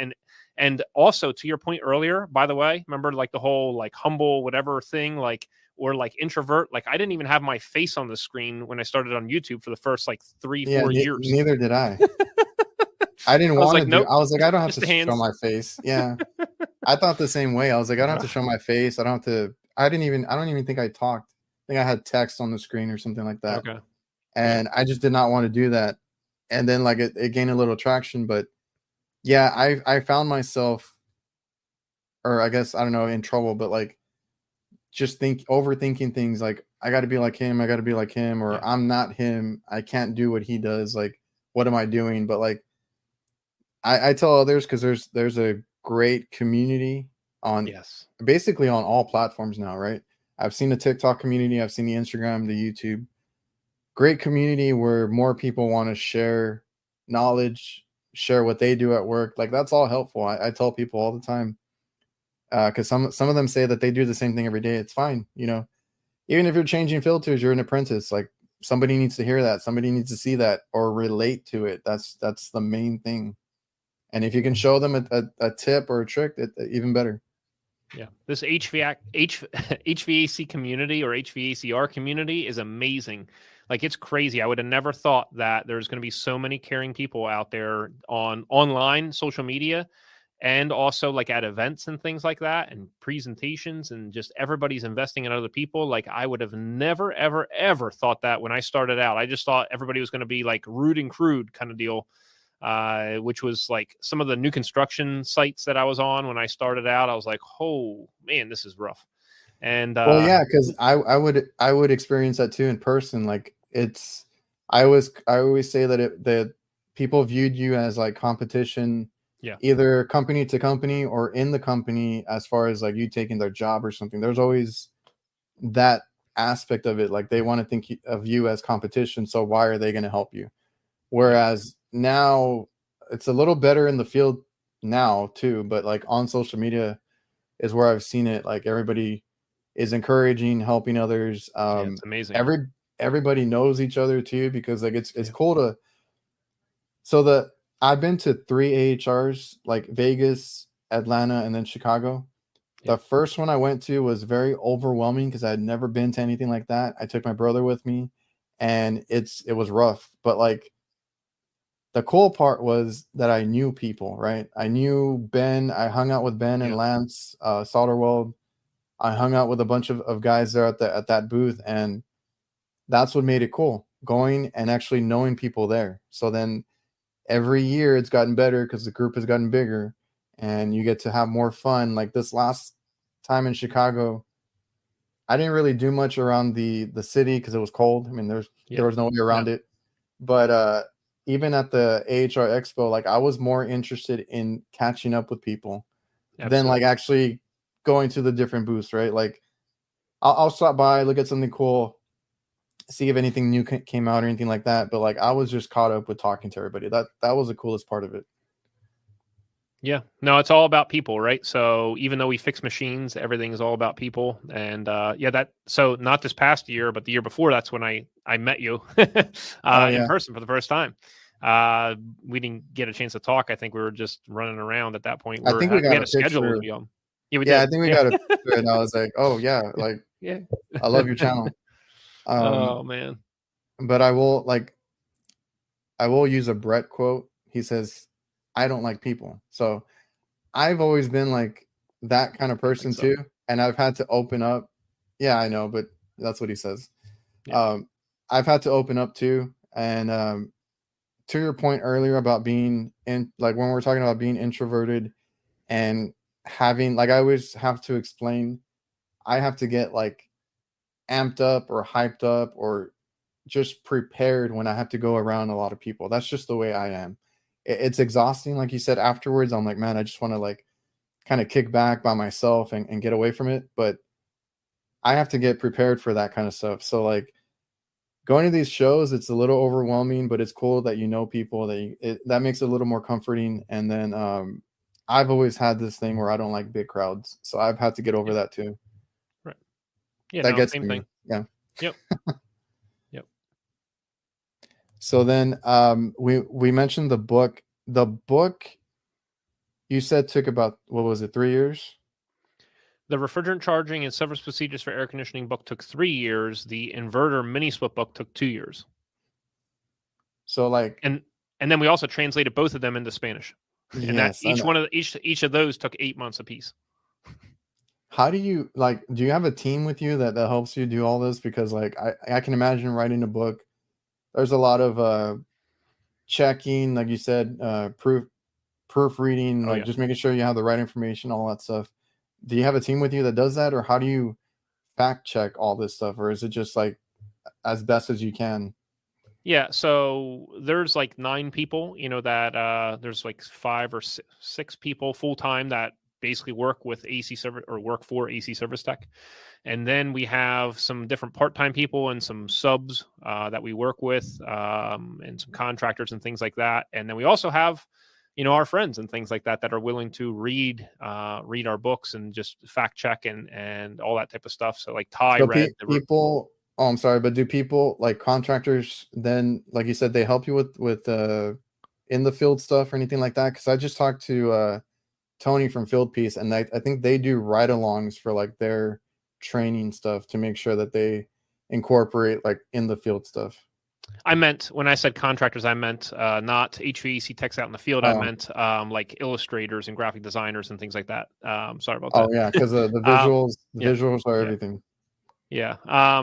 and also to your point earlier, by the way, remember like the whole like humble, whatever thing, like, or like introvert, like I didn't even have my face on the screen when I started on YouTube for the first like 3-4 years. Neither did I. I didn't want to do. Nope. I was like, I don't have to show my face. Yeah. I thought the same way. I was like, I don't have to show my face. I don't have to. I don't even think I talked. I think I had text on the screen or something like that. Okay. And I just did not want to do that. And then like it gained a little traction. But yeah, I found myself, or I guess, I don't know, in trouble, but like just overthinking things. Like I got to be like him. I got to be like him, or I'm not him. I can't do what he does. Like, what am I doing? But like, I tell others, because there's a great community on basically on all platforms now, right? I've seen the TikTok community, I've seen the Instagram, the YouTube. Great community where more people want to share knowledge, share what they do at work. Like that's all helpful. I tell people all the time, because some of them say that they do the same thing every day. It's fine, even if you're changing filters, you're an apprentice. Like somebody needs to hear that, somebody needs to see that or relate to it. That's the main thing. And if you can show them a tip or a trick, even better. Yeah, this HVAC community or HVACR community is amazing. Like it's crazy. I would have never thought that there's going to be so many caring people out there on online social media, and also like at events and things like that, and presentations, and just everybody's investing in other people. Like I would have never, ever, ever thought that when I started out. I just thought everybody was going to be like rude and crude kind of deal. Which was like some of the new construction sites that I was on when I started out. I was like, oh man, this is rough. And well, yeah, because I would experience that too in person. Like I always say that people viewed you as like competition, either company to company or in the company, as far as like you taking their job or something. There's always that aspect of it. Like they want to think of you as competition. So why are they going to help you? Whereas now it's a little better in the field now too, but like on social media is where I've seen it. Like everybody is encouraging, helping others. It's amazing. Everybody knows each other too, because like it's cool to. So I've been to 3 AHRs, like Vegas, Atlanta, and then Chicago. The first one I went to was very overwhelming because I had never been to anything like that. I took my brother with me, and it was rough, but like. The cool part was that I knew people, right? I knew Ben. I hung out with Ben and Lance Solderweld. I hung out with a bunch of guys there at that booth, and that's what made it cool. Going and actually knowing people there. So then every year it's gotten better because the group has gotten bigger, and you get to have more fun. Like this last time in Chicago, I didn't really do much around the city because it was cold. I mean, there was no way around it, but even at the AHR Expo, like I was more interested in catching up with people than like actually going to the different booths, right? Like I'll stop by, look at something cool, see if anything new came out or anything like that. But like I was just caught up with talking to everybody. That was the coolest part of it. Yeah, no, it's all about people, right? So even though we fix machines, everything is all about people. And so not this past year, but the year before, that's when I met you Oh in yeah, person for the first time. We didn't get a chance to talk. I think we were just running around at that point. I think we We got had a a schedule to picture. be on. Yeah, we Yeah, I did. think we Yeah, got a picture, and I was like, oh yeah, like yeah. I love your channel. Um, Oh man, but I will use a Brett quote. He says, "I don't like people." So I've always been like that kind of I don't think person so. too, and I've had to open up. Yeah, I know, but that's what he says. Yeah, Um, I've had to open up too, and to your point earlier about being in, like when we're talking about being introverted and having, like I always have to explain, I have to get like amped up or hyped up or just prepared when I have to go around a lot of people. That's just the way I am. It's exhausting, like you said. Afterwards, I'm like, man, I just want to like kind of kick back by myself and get away from it. But I have to get prepared for that kind of stuff. So like going to these shows, it's a little overwhelming, but it's cool that you know people that makes it a little more comforting. And then I've always had this thing where I don't like big crowds, so I've had to get over yeah, that too. right. Yeah, That no, gets same to me. thing. Yeah. Yep, yep. So then we mentioned the book. The book you said took about, what was it, 3 years? The refrigerant charging and service procedures for air conditioning book took 3 years. The inverter mini split book took 2 years. So like, And then we also translated both of them into Spanish. And that yes, I know. each of those took 8 months apiece. How do you like? Do you have a team with you that helps you do all this? Because like I can imagine writing a book. There's a lot of checking, like you said, proofreading, Oh like yeah. just making sure you have the right information, all that stuff. Do you have a team with you that does that, or how do you fact check all this stuff, or is it just like as best as you can? Yeah, so there's like 9 people, that there's like 5 or 6 people full time that basically work with AC service or work for AC service tech. And then we have some different part-time people and some subs that we work with, and some contractors and things like that. And then we also have, our friends and things like that that are willing to read our books and just fact check and all that type of stuff. So like Ty So read people, oh, I'm sorry, but do people like contractors then, like you said, they help you with in the field stuff or anything like that? Because I just talked to Tony from Field Piece, and I think they do ride-alongs for like their training stuff to make sure that they incorporate like in the field stuff. I meant when I said contractors, I meant not HVAC techs out in the field. I Oh, meant like illustrators and graphic designers and things like that. Sorry about oh that. yeah, because the Um, the yeah, visuals are yeah, everything. yeah.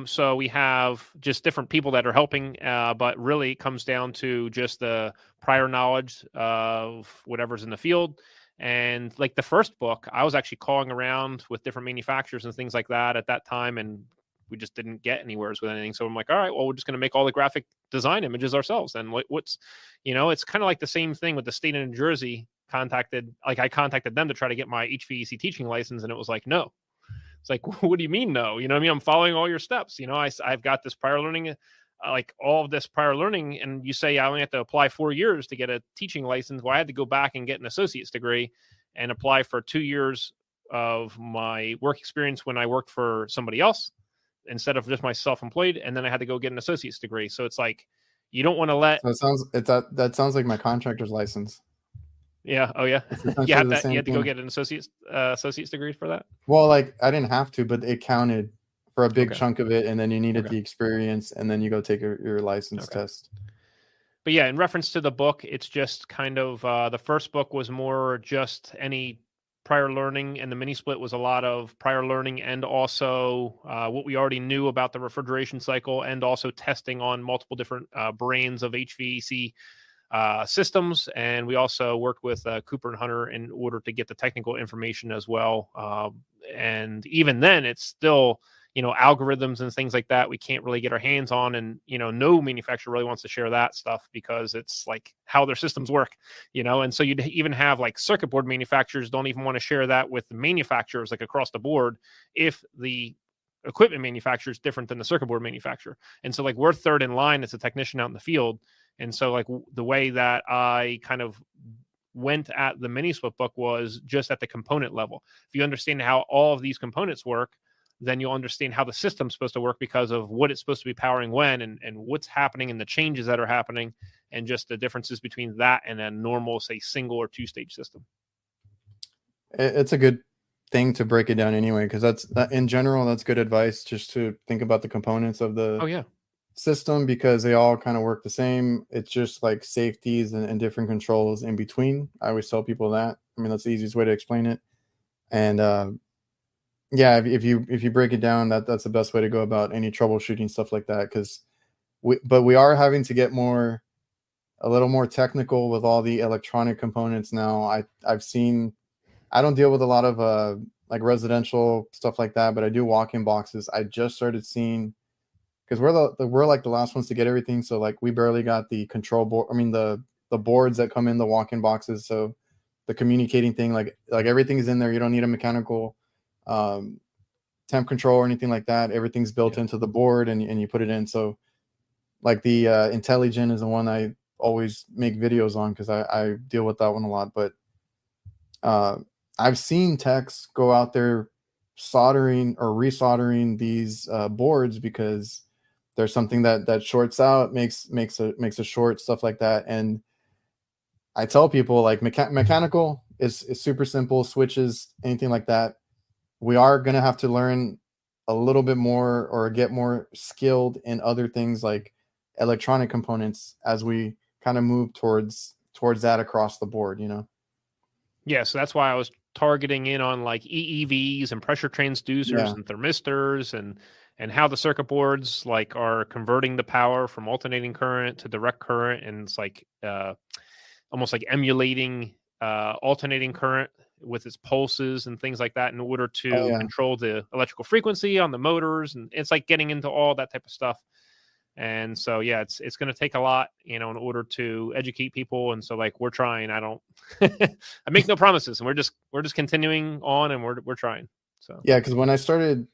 So we have just different people that are helping, but really it comes down to just the prior knowledge of whatever's in the field. And like the first book, I was actually calling around with different manufacturers and things like that at that time, and we just didn't get anywhere with anything. So I'm like, all right, well, we're just going to make all the graphic design images ourselves. And what's, it's kind of like the same thing with the state of New Jersey. I contacted them to try to get my HVAC teaching license, and it was like, no. It's like, what do you mean no? You know what I mean? I'm following all your steps. I've got this prior learning, like all of this prior learning, and you say I only have to apply 4 years to get a teaching license. Well, I had to go back and get an associate's degree and apply for 2 years of my work experience when I worked for somebody else instead of just my self-employed. And then I had to go get an associate's degree. So it's like, you don't want to let, So that sounds like my contractor's license. yeah. Oh yeah. It's essentially the You same had to go thing. get an associate's degree for that. Well, like I didn't have to, but it counted for a big Okay. chunk of it, and then you needed Okay. the experience, and then you go take your license Okay. test. But yeah, in reference to the book, it's just kind of the first book was more just any prior learning, and the mini split was a lot of prior learning and also what we already knew about the refrigeration cycle, and also testing on multiple different brands of HVAC systems. And we also worked with Cooper and Hunter in order to get the technical information as well. And even then, it's still, algorithms and things like that we can't really get our hands on. And, no manufacturer really wants to share that stuff because it's like how their systems work, and so you'd even have like circuit board manufacturers don't even want to share that with the manufacturers like across the board if the equipment manufacturer is different than the circuit board manufacturer. And so like we're third in line as a technician out in the field. And so like the way that I kind of went at the mini split book was just at the component level. If you understand how all of these components work, then you'll understand how the system's supposed to work because of what it's supposed to be powering when, and what's happening and the changes that are happening, and just the differences between that and a normal, say, single or two-stage system. It's a good thing to break it down anyway, because that in general, that's good advice, just to think about the components of the system, because they all kind of work the same. It's just like safeties and different controls in between. I always tell people that. I mean, that's the easiest way to explain it. And yeah, if you break it down, that's the best way to go about any troubleshooting stuff like that. Because we are having to get a little more technical with all the electronic components now. I've seen, I don't deal with a lot of like residential stuff like that, but I do walk-in boxes. I just started seeing, because we're like the last ones to get everything. So like we barely got the control board. I mean the boards that come in the walk-in boxes. So the communicating thing, like everything is in there. You don't need a mechanical temp control or anything like that. Everything's built into the board, and you put it in. So like the Intelligent is the one I always make videos on, because I deal with that one a lot. But I've seen techs go out there soldering or resoldering these boards because there's something that shorts out, makes a short, stuff like that. And I tell people, like, mechanical is super simple, switches, anything like that. We are going to have to learn a little bit more or get more skilled in other things like electronic components as we kind of move towards that across the board, you know? Yeah, so that's why I was targeting in on like EEVs and pressure transducers and thermistors, and how the circuit boards like are converting the power from alternating current to direct current, and it's like almost like emulating alternating current with its pulses and things like that in order to control the electrical frequency on the motors, and it's like getting into all that type of stuff. And so, yeah, it's going to take a lot, you know, in order to educate people. And so, like, we're trying. I don't, I make no promises, and we're just continuing on, and we're trying. So yeah, because when I started,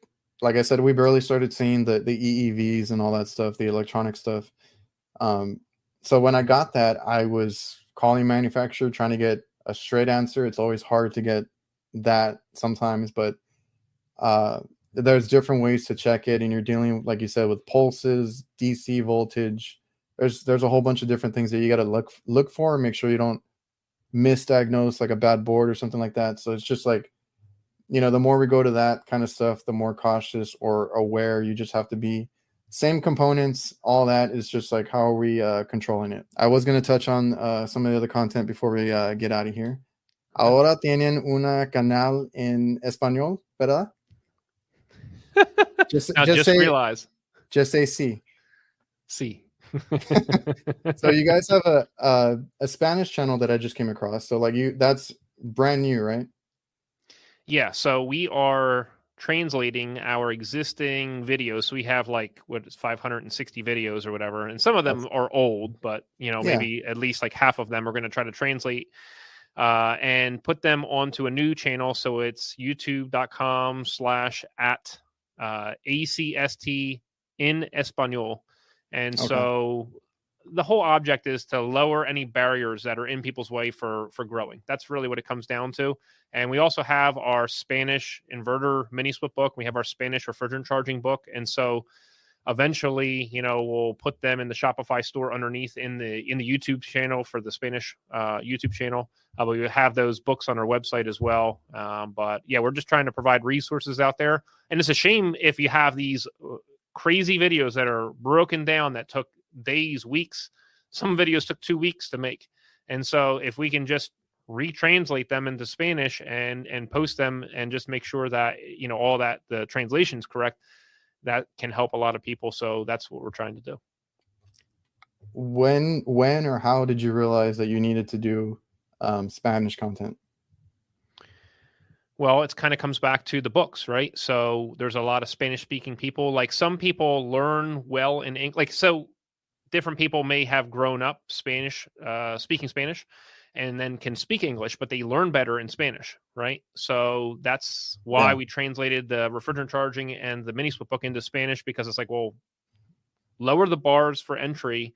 like I said, we barely started seeing the EEVs and all that stuff, the electronic stuff. So when I got that, I was calling manufacturer trying to get a straight answer. It's always hard to get that sometimes, but there's different ways to check it, and you're dealing, like you said, with pulses, DC voltage. There's a whole bunch of different things that you got to look for and make sure you don't misdiagnose like a bad board or something like that. So it's just like, you know, the more we go to that kind of stuff, the more cautious or aware you just have to be. Same components, all that is just like, how are we controlling it? I was going to touch on some of the other content before we get out of here. Ahora tienen una canal en español, ¿verdad? Just say, realize. Just say sí. Sí. So you guys have a Spanish channel that I just came across. So like that's brand new, right? Yeah. So we are translating our existing videos. So we have like 560 videos or whatever, and some of them are old, but you know, maybe at least like half of them we're going to try to translate and put them onto a new channel. So it's youtube.com/@ ACST in Espanol. And so the whole object is to lower any barriers that are in people's way for growing. That's really what it comes down to. And we also have our Spanish inverter mini split book. We have our Spanish refrigerant charging book. And so eventually, you know, we'll put them in the Shopify store underneath in the YouTube channel for the Spanish YouTube channel. We have those books on our website as well. But yeah, we're just trying to provide resources out there. And it's a shame if you have these crazy videos that are broken down that took days, weeks. Some videos took 2 weeks to make. And so if we can just retranslate them into Spanish and post them and just make sure that, you know, all that the translation's correct, that can help a lot of people. So that's what we're trying to do. When or how did you realize that you needed to do Spanish content? Well, it kind of comes back to the books, right? So there's a lot of Spanish speaking people. Like some people learn well in English. Like, so different people may have grown up Spanish, speaking Spanish, and then can speak English, but they learn better in Spanish, right? So that's why we translated the refrigerant charging and the mini split book into Spanish, because it's like, well, lower the bars for entry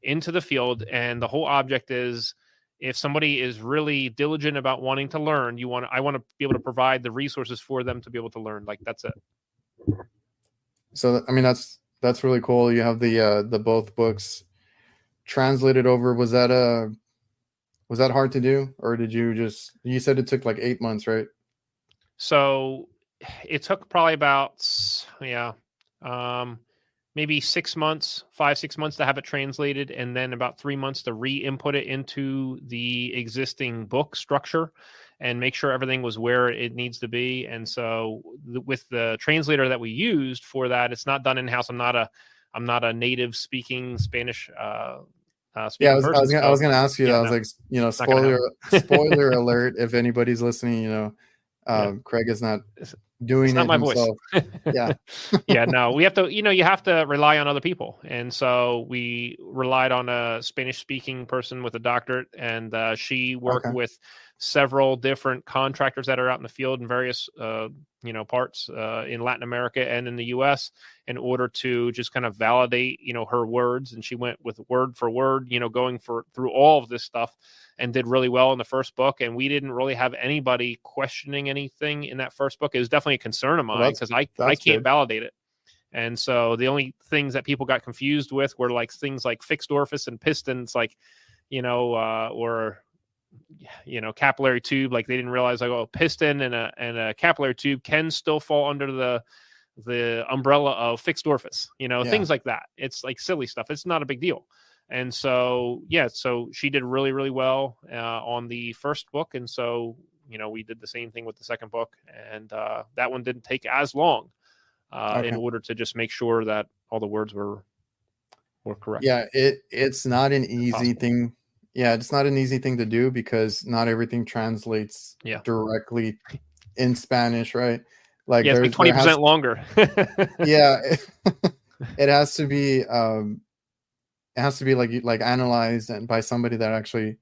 into the field. And the whole object is if somebody is really diligent about wanting to learn, I want to be able to provide the resources for them to be able to learn. Like, that's it. So I mean, that's really cool. You have the both books translated over. Was that hard to do, or did you said it took like 8 months, right? So it took probably about, maybe 6 months, 5-6 months to have it translated, and then about 3 months to re-input it into the existing book structure and make sure everything was where it needs to be. And so with the translator that we used for that, it's not done in-house. I'm not a native speaking Spanish Yeah, I was gonna ask you that. I was like, spoiler alert, if anybody's listening, Craig is not doing it himself. Yeah. Yeah, no, we have to, you have to rely on other people. And so we relied on a Spanish speaking person with a doctorate, and she worked with several different contractors that are out in the field in various, parts in Latin America and in the US, in order to just kind of validate, her words. And she went with word for word, going through all of this stuff, and did really well in the first book. And we didn't really have anybody questioning anything in that first book. It was definitely a concern of mine, because I can't validate it. And so the only things that people got confused with were like things like fixed orifice and pistons, like, or capillary tube. Like, they didn't realize, like, a piston and a capillary tube can still fall under the umbrella of fixed orifice, things like that. It's like silly stuff. It's not a big deal. And so, so she did really, really well on the first book. And so, we did the same thing with the second book, and that one didn't take as long in order to just make sure that all the words were correct. Yeah, it's not an easy thing. Yeah, it's not an easy thing to do, because not everything translates directly in Spanish, right? Like, it's like 20% longer. Yeah, it has to be. It has to be like analyzed and by somebody that actually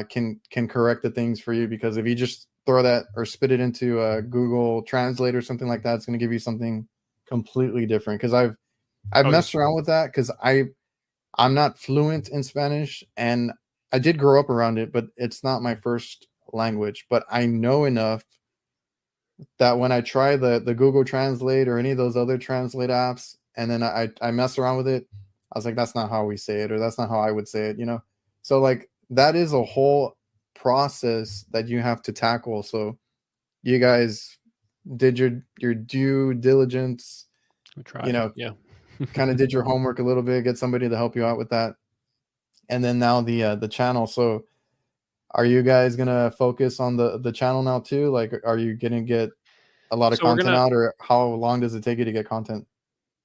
can correct the things for you. Because if you just throw that or spit it into a Google Translate or something like that, it's going to give you something completely different. Because I've messed around with that, because I'm not fluent in Spanish, and I did grow up around it, but it's not my first language. But I know enough that when I try the Google Translate or any of those other translate apps, and then I mess around with it, I was like, that's not how we say it, or that's not how I would say it, So like, that is a whole process that you have to tackle. So you guys did your due diligence. We tried. Kind of did your homework a little bit, get somebody to help you out with that. And then now the channel. So are you guys gonna focus on the channel now too? Like, are you gonna get a lot of content out, or how long does it take you to get content?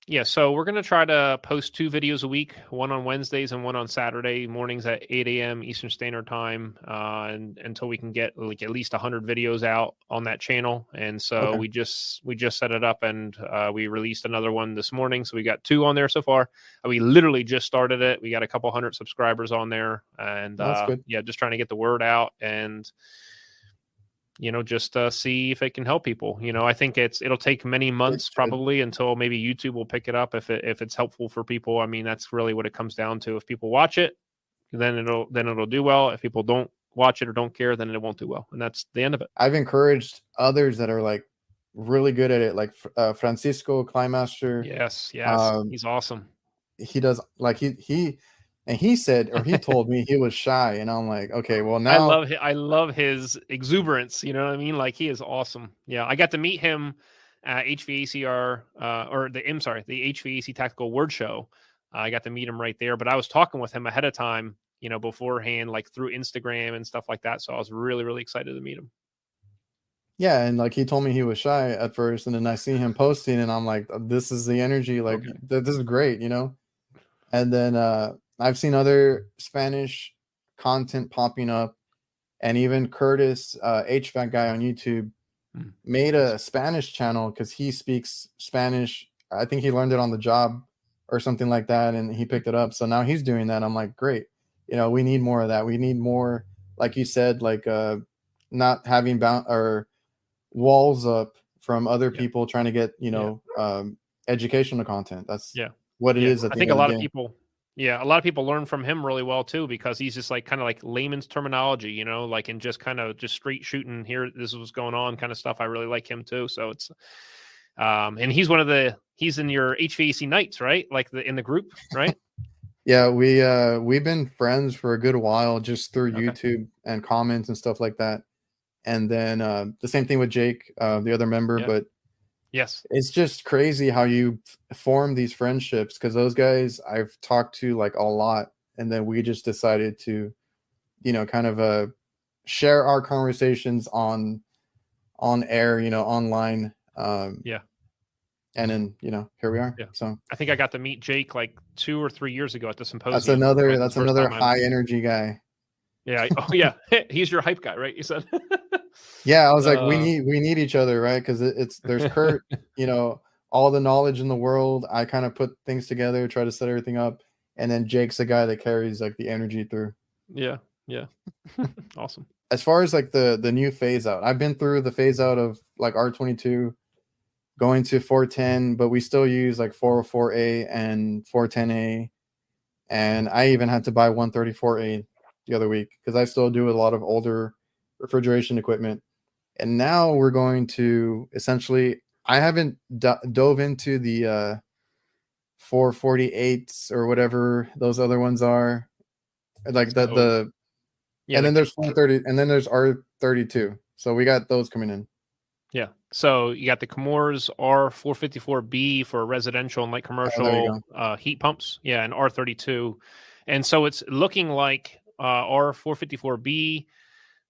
Yeah, so we're going to try to post 2 videos a week, one on Wednesdays and one on Saturday mornings at 8 a.m. Eastern Standard Time, and until we can get like at least 100 videos out on that channel. And so we just set it up, and we released another one this morning. So we got 2 on there so far. We literally just started it. We got a couple hundred subscribers on there, and that's good. Just trying to get the word out, and just see if it can help people. I think it'll take many months probably until maybe YouTube will pick it up if it's helpful for people. I mean, that's really what it comes down to. If people watch it, then it'll do well. If people don't watch it or don't care, then it won't do well. And that's the end of it. I've encouraged others that are like really good at it, like Francisco Climaster. Yes. He's awesome. He does, like, he said, or he told me he was shy, and I'm like, okay, well, now I love his exuberance. You know what I mean? Like, he is awesome. Yeah, I got to meet him at HVACR the HVAC Tactical Word Show. I got to meet him right there, but I was talking with him ahead of time, beforehand, like through Instagram and stuff like that. So I was really, really excited to meet him. Yeah, and like, he told me he was shy at first, and then I see him posting, and I'm like, this is the energy. Like, this is great, And then I've seen other Spanish content popping up, and even Curtis, HVAC guy on YouTube, made a Spanish channel because he speaks Spanish. I think he learned it on the job or something like that, and he picked it up. So now he's doing that. I'm like, great. We need more of that. We need more, like you said, like not having walls up from other people trying to get educational content. That's what it is. I think a lot of people. Yeah, a lot of people learn from him really well too, because he's just like kind of like layman's terminology, you know, like, and just kind of just straight shooting here. This is what's going on kind of stuff. I really like him too. So it's, and he's he's in your HVAC nights, right? Like in the group, right? Yeah, we've been friends for a good while just through Okay. YouTube and comments and stuff like that. And then the same thing with Jake, the other member. Yeah. But Yes. it's just crazy how you form these friendships, because those guys I've talked to like a lot, and then we just decided to, kind of share our conversations on air, online. Yeah. And then here we are. Yeah. So I think I got to meet Jake like 2 or 3 years ago at the symposium. that's another Right? that's another high energy guy. Yeah. Oh yeah. He's your hype guy, right? You said. Yeah, I was like, we need each other, right? Because there's Kurt, all the knowledge in the world. I kind of put things together, try to set everything up, and then Jake's the guy that carries like the energy through. Yeah. Yeah. Awesome. As far as like the new phase out, I've been through the phase out of like R22 going to 410, but we still use like 404A and 410A, and I even had to buy 134A the other week because I still do a lot of older refrigeration equipment. And now we're going to essentially, I haven't dove into the 448s or whatever those other ones are, like the yeah, and then there's 430, and then there's R32. So we got those coming in. Yeah. So you got the Chemours R454B for residential and light commercial heat pumps. Yeah, and R32. And so it's looking like R454B,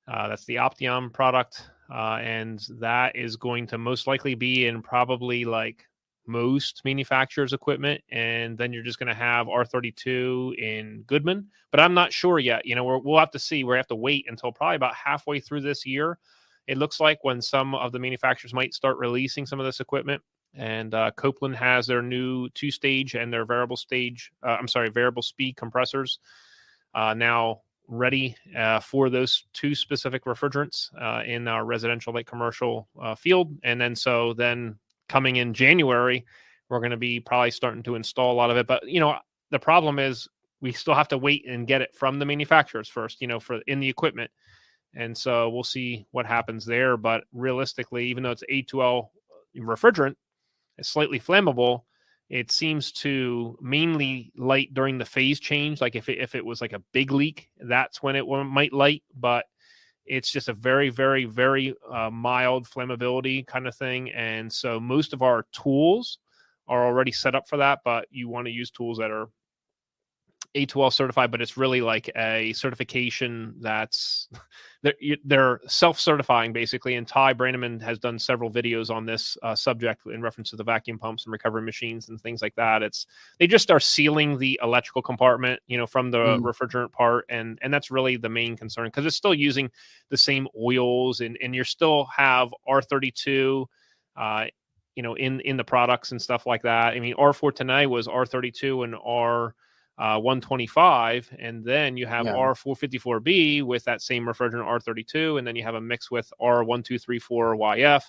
that's the Option product. And that is going to most likely be in probably like most manufacturers' equipment. And then you're just going to have R32 in Goodman. But I'm not sure yet. We'll have to see. We have to wait until probably about halfway through this year. It looks like when some of the manufacturers might start releasing some of this equipment. And Copeland has their new 2-stage and their variable speed compressors now ready for those 2 specific refrigerants in our residential light commercial field. And then coming in January, we're going to be probably starting to install a lot of it. But, the problem is we still have to wait and get it from the manufacturers first, for in the equipment. And so we'll see what happens there. But realistically, even though it's A2L refrigerant, it's slightly flammable. It seems to mainly light during the phase change. Like if it was like a big leak, that's when it might light. But it's just a very, very, very mild flammability kind of thing. And so most of our tools are already set up for that. But you want to use tools that are A2L certified, but it's really like a certification that's they're self-certifying basically. And Ty Branneman has done several videos on this subject in reference to the vacuum pumps and recovery machines and things like that. They just are sealing the electrical compartment, from the refrigerant part, and that's really the main concern, because it's still using the same oils, and you still have R32 in the products and stuff like that. I mean, R410A was R32 and R125, and then you have R454B with that same refrigerant R32, and then you have a mix with R1234YF.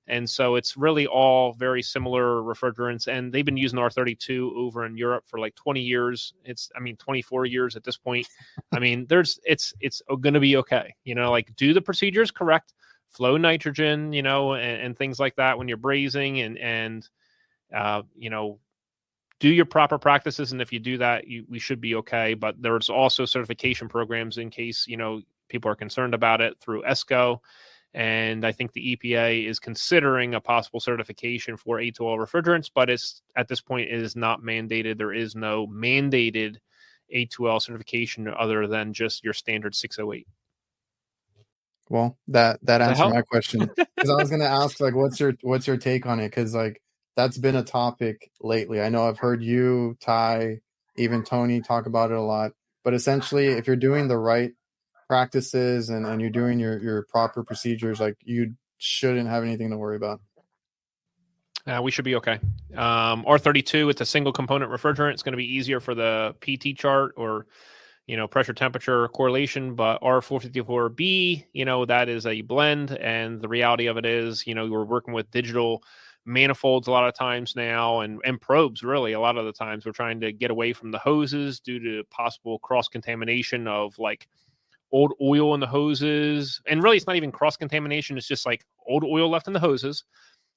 And so it's really all very similar refrigerants, and they've been using R32 over in Europe for like 20 years. 24 years at this point. It's going to be okay. Like do the procedures correct, flow nitrogen, and things like that when you're brazing, and do your proper practices, and if you do that, we should be okay. But there's also certification programs in case people are concerned about it through ESCO, and I think the EPA is considering a possible certification for A2L refrigerants, but at this point it is not mandated. There is no mandated A2L certification other than just your standard 608. Well, that answered my question, because I was going to ask like, what's your take on it? Because like, that's been a topic lately. I know I've heard you, Ty, even Tony talk about it a lot. But essentially, if you're doing the right practices and you're doing your proper procedures, like you shouldn't have anything to worry about. We should be okay. R32, it's a single component refrigerant. It's going to be easier for the PT chart or pressure temperature correlation. But R454B, that is a blend. And the reality of it is, we're working with digital manifolds a lot of times now, and probes. Really, a lot of the times we're trying to get away from the hoses due to possible cross contamination of like old oil in the hoses. And really, it's not even cross contamination. It's just like old oil left in the hoses.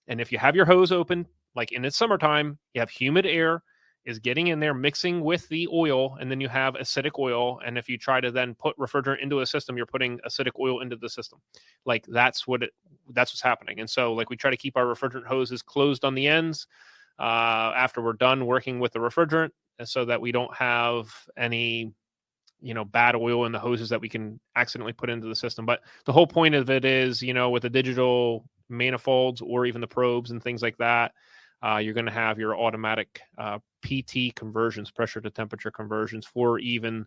And if you have your hose open, like in the summertime, you have humid air is getting in there, mixing with the oil, and then you have acidic oil. And if you try to then put refrigerant into a system, you're putting acidic oil into the system. Like that's what's happening. And so like we try to keep our refrigerant hoses closed on the ends after we're done working with the refrigerant, so that we don't have any, bad oil in the hoses that we can accidentally put into the system. But the whole point of it is, with the digital manifolds or even the probes and things like that, you're going to have your automatic PT conversions, pressure to temperature conversions, for even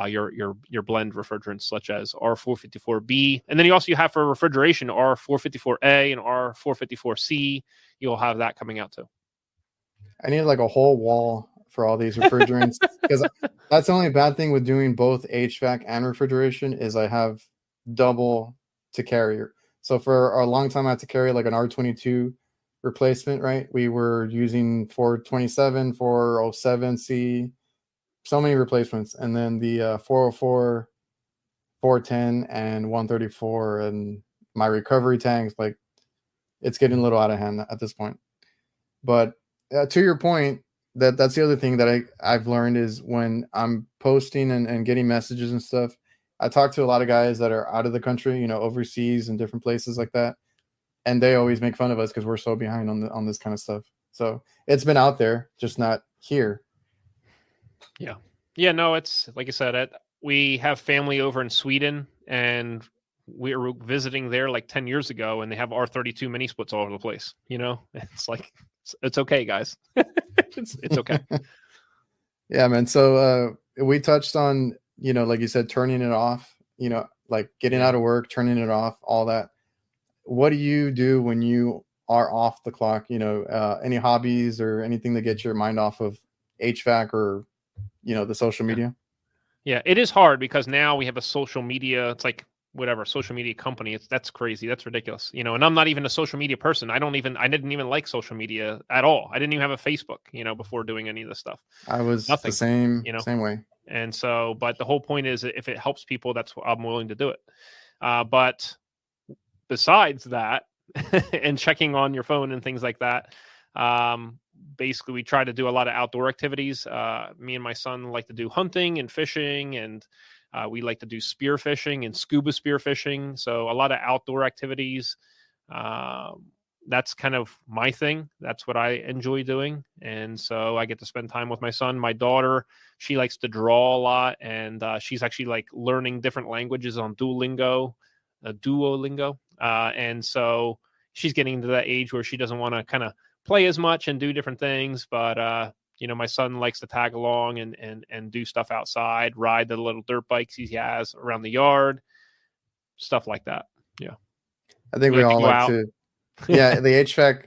your blend refrigerants such as R454B. And then you have for refrigeration R454A and R454C. You'll have that coming out too. I need like a whole wall for all these refrigerants, because that's the only bad thing with doing both HVAC and refrigeration is I have double to carry. So for a long time I had to carry like an R22 replacement, right? We were using 427, 407C, so many replacements, and then the 404, 410, and 134, and my recovery tanks, like it's getting a little out of hand at this point. But to your point, that's the other thing that I've learned is when I'm posting and getting messages and stuff, I talk to a lot of guys that are out of the country, overseas and different places like that. And they always make fun of us because we're so behind on this kind of stuff. So it's been out there, just not here. Yeah. Yeah, no, it's like I said, we have family over in Sweden, and we were visiting there like 10 years ago, and they have R32 mini splits all over the place. It's like, it's okay, guys. it's okay. Yeah, man. So we touched on, like you said, turning it off, like getting out of work, turning it off, all that. What do you do when you are off the clock? Any hobbies or anything that gets your mind off of HVAC or, the social media? Yeah, it is hard because now we have a social media. It's like whatever social media company. That's crazy. That's ridiculous. And I'm not even a social media person. I didn't even like social media at all. I didn't even have a Facebook, before doing any of this stuff. I was the same way. And so, but the whole point is, if it helps people, that's what I'm willing to do it. But besides that, and checking on your phone and things like that, basically we try to do a lot of outdoor activities. Me and my son like to do hunting and fishing, and we like to do spear fishing and scuba spear fishing. So a lot of outdoor activities. That's kind of my thing. That's what I enjoy doing. And so I get to spend time with my son. My daughter, she likes to draw a lot, and she's actually like learning different languages on Duolingo. And so she's getting to that age where she doesn't want to kind of play as much and do different things. But, my son likes to tag along and do stuff outside, ride the little dirt bikes he has around the yard, stuff like that. Yeah. I think we all like to, yeah, the HVAC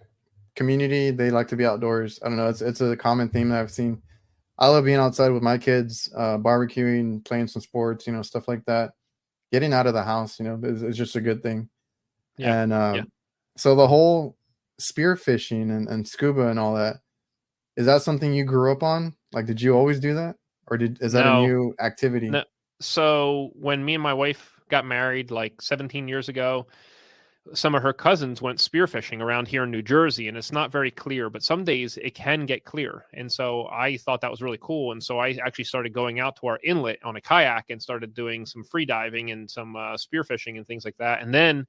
community, they like to be outdoors. I don't know. It's a common theme that I've seen. I love being outside with my kids, barbecuing, playing some sports, stuff like that. Getting out of the house, is just a good thing. Yeah. And so the whole spear fishing and scuba and all that, is that something you grew up on? Like, did you always do that? Or is that a new activity? No. So when me and my wife got married like 17 years ago, some of her cousins went spearfishing around here in New Jersey, and it's not very clear, but some days it can get clear. And so I thought that was really cool. And so I actually started going out to our inlet on a kayak and started doing some free diving and some spearfishing and things like that. And then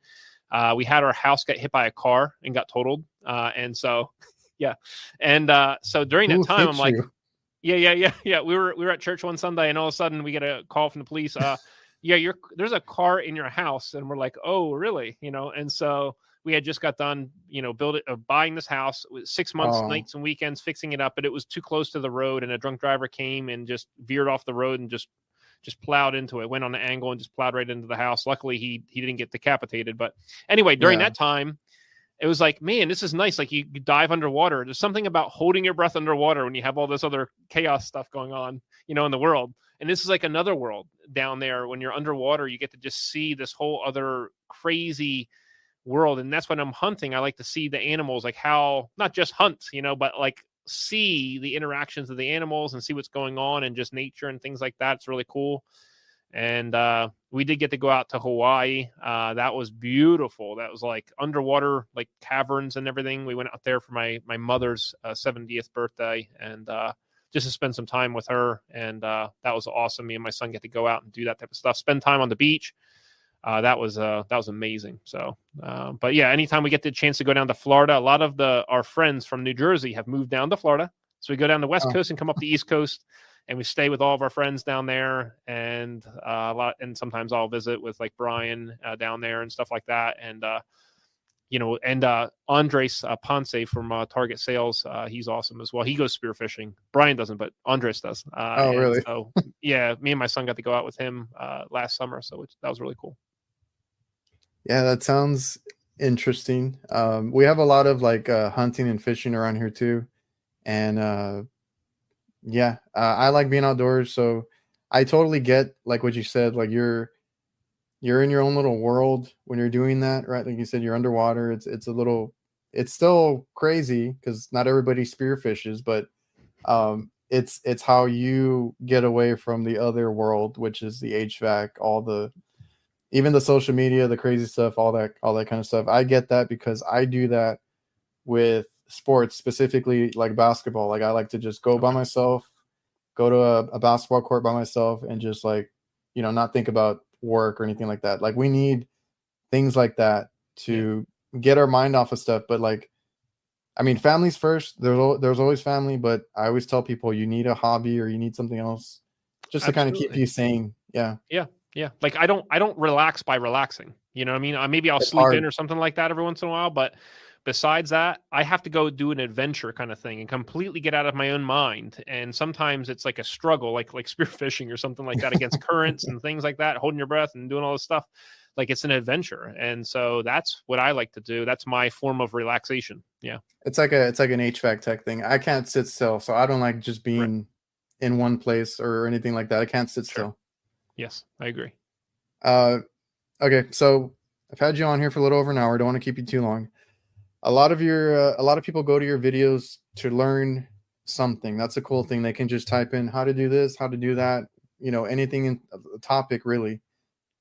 we had our house get hit by a car and got totaled. And so, yeah. And so during that time, I'm like, yeah. We were at church one Sunday, and all of a sudden we get a call from the police. There's a car in your house. And we're like, oh, really? And so we had just got done, buying this house. It was 6 months, nights and weekends fixing it up, but it was too close to the road, and a drunk driver came and just veered off the road and just plowed into it, went on an angle and just plowed right into the house. Luckily he didn't get decapitated. But anyway, during that time, it was like, man, this is nice. Like you dive underwater. There's something about holding your breath underwater when you have all this other chaos stuff going on, in the world. And this is like another world down there. When you're underwater, you get to just see this whole other crazy world. And that's when I'm hunting. I like to see the animals, like how, not just hunt, but like see the interactions of the animals and see what's going on and just nature and things like that. It's really cool. And we did get to go out to Hawaii. That was beautiful. That was like underwater, like caverns and everything. We went out there for my mother's 70th birthday, and just to spend some time with her. And that was awesome. Me and my son get to go out and do that type of stuff. Spend time on the beach. That was amazing. So, but yeah, anytime we get the chance to go down to Florida, a lot of our friends from New Jersey have moved down to Florida. So we go down the West Coast and come up the East Coast, and we stay with all of our friends down there. And and sometimes I'll visit with like Brian down there and stuff like that. And Andres Ponce from Target Sales, he's awesome as well. He goes spearfishing. Brian doesn't, but Andres does. Oh, really? So yeah, me and my son got to go out with him last summer, so that was really cool. Yeah, that sounds interesting. We have a lot of like hunting and fishing around here too, and I like being outdoors. So I totally get like what you said. Like you're in your own little world when you're doing that, right? Like you said, you're underwater. It's still crazy because not everybody spearfishes, but it's how you get away from the other world, which is the HVAC, even the social media, the crazy stuff, all that kind of stuff. I get that because I do that with sports, specifically like basketball. Like I like to just go by myself, go to a basketball court by myself, and just like, not think about work or anything like that. Like we need things like that to get our mind off of stuff. But like, I mean, family's first. There's always family, but I always tell people you need a hobby or you need something else just to kind of keep you sane. Yeah. Yeah. Like I don't relax by relaxing. You know what I mean? Maybe I'll sleep in or something like that every once in a while, but besides that, I have to go do an adventure kind of thing and completely get out of my own mind. And sometimes it's like a struggle, like spearfishing or something like that against currents and things like that, holding your breath and doing all this stuff. Like it's an adventure. And so that's what I like to do. That's my form of relaxation. Yeah. It's like an HVAC tech thing. I can't sit still, so I don't like just being in one place or anything like that. I can't sit still. Yes, I agree. Okay, so I've had you on here for a little over an hour. I don't want to keep you too long. A lot of people go to your videos to learn something. That's a cool thing. They can just type in how to do this, how to do that, anything in the topic really,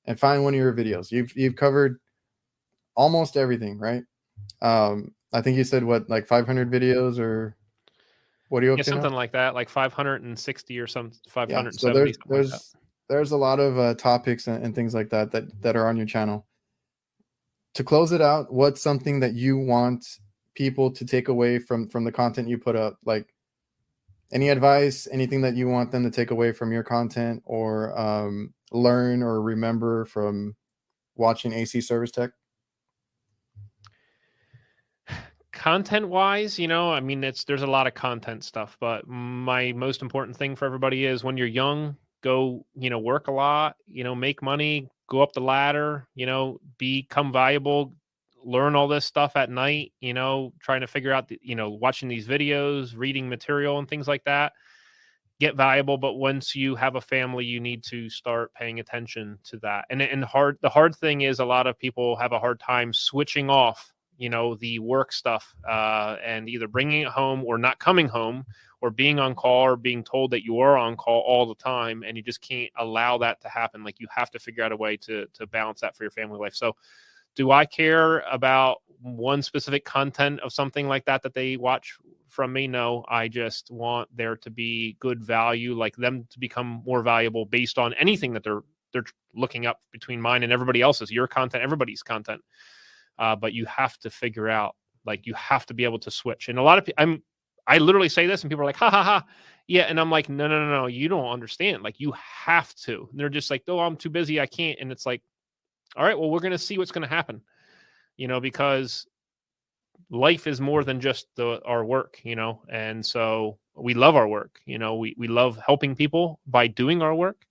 and find one of your videos. You've covered almost everything, right? I think you said like 500 videos, or what are you up to something now? Like that, like 560 or some 570. So there's a lot of topics and things like that are on your channel. To close it out, what's something that you want people to take away from the content you put up? Like any advice, anything that you want them to take away from your content or learn or remember from watching AC Service Tech? Content wise, I mean, there's a lot of content stuff, but my most important thing for everybody is when you're young, go, work a lot, make money, go up the ladder, become valuable, learn all this stuff at night, trying to figure out, watching these videos, reading material and things like that, get valuable. But once you have a family, you need to start paying attention to that. And the hard thing is a lot of people have a hard time switching off, the work stuff and either bringing it home or not coming home, or being on call or being told that you are on call all the time. And you just can't allow that to happen. Like you have to figure out a way to balance that for your family life. So do I care about one specific content of something like that they watch from me? No, I just want there to be good value, like them to become more valuable based on anything that they're looking up between mine and everybody else's, your content, everybody's content. But you have to figure out, like, you have to be able to switch. And a lot of people, I literally say this and people are like, ha ha ha. Yeah. And I'm like, no, you don't understand. Like you have to. And they're just like, oh, I'm too busy, I can't. And it's like, all right, well, we're going to see what's going to happen, because life is more than just our work, and so we love our work. We love helping people by doing our work,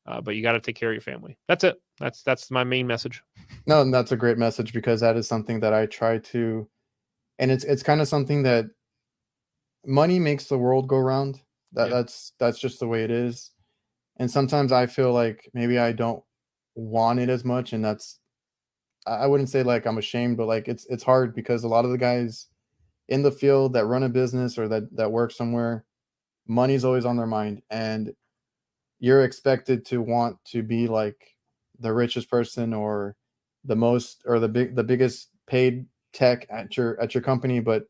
but you got to take care of your family. That's it. That's my main message. No, and that's a great message, because that is something that I try to, and it's kind of something that money makes the world go round. That's just the way it is. And sometimes I feel like maybe I don't want it as much, and I wouldn't say like I'm ashamed, but like it's hard because a lot of the guys in the field that run a business or that work somewhere, money's always on their mind, and you're expected to want to be like the richest person or the most or the biggest paid tech at your company. But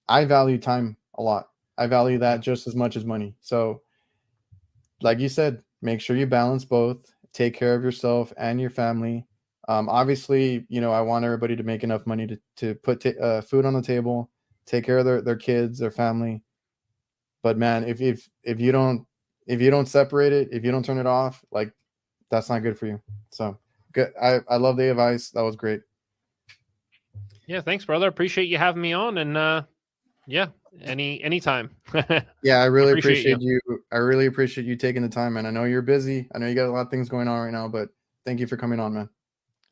I value time a lot. I value that just as much as money. So like you said, make sure you balance both, take care of yourself and your family. Obviously, you know, I want everybody to make enough money to put food on the table, take care of their kids, their family. But man, if you don't separate it, if you don't turn it off, like that's not good for you. So good. I love the advice. That was great. Yeah, thanks, brother. Appreciate you having me on, and yeah, anytime. Yeah, I really appreciate appreciate you. I really appreciate you taking the time, man. I know you're busy. I know you got a lot of things going on right now, but thank you for coming on, man.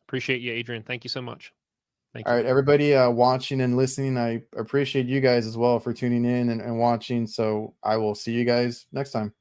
Appreciate you, Adrian. Thank you so much. Thank you. All right, everybody watching and listening, I appreciate you guys as well for tuning in and watching. So I will see you guys next time.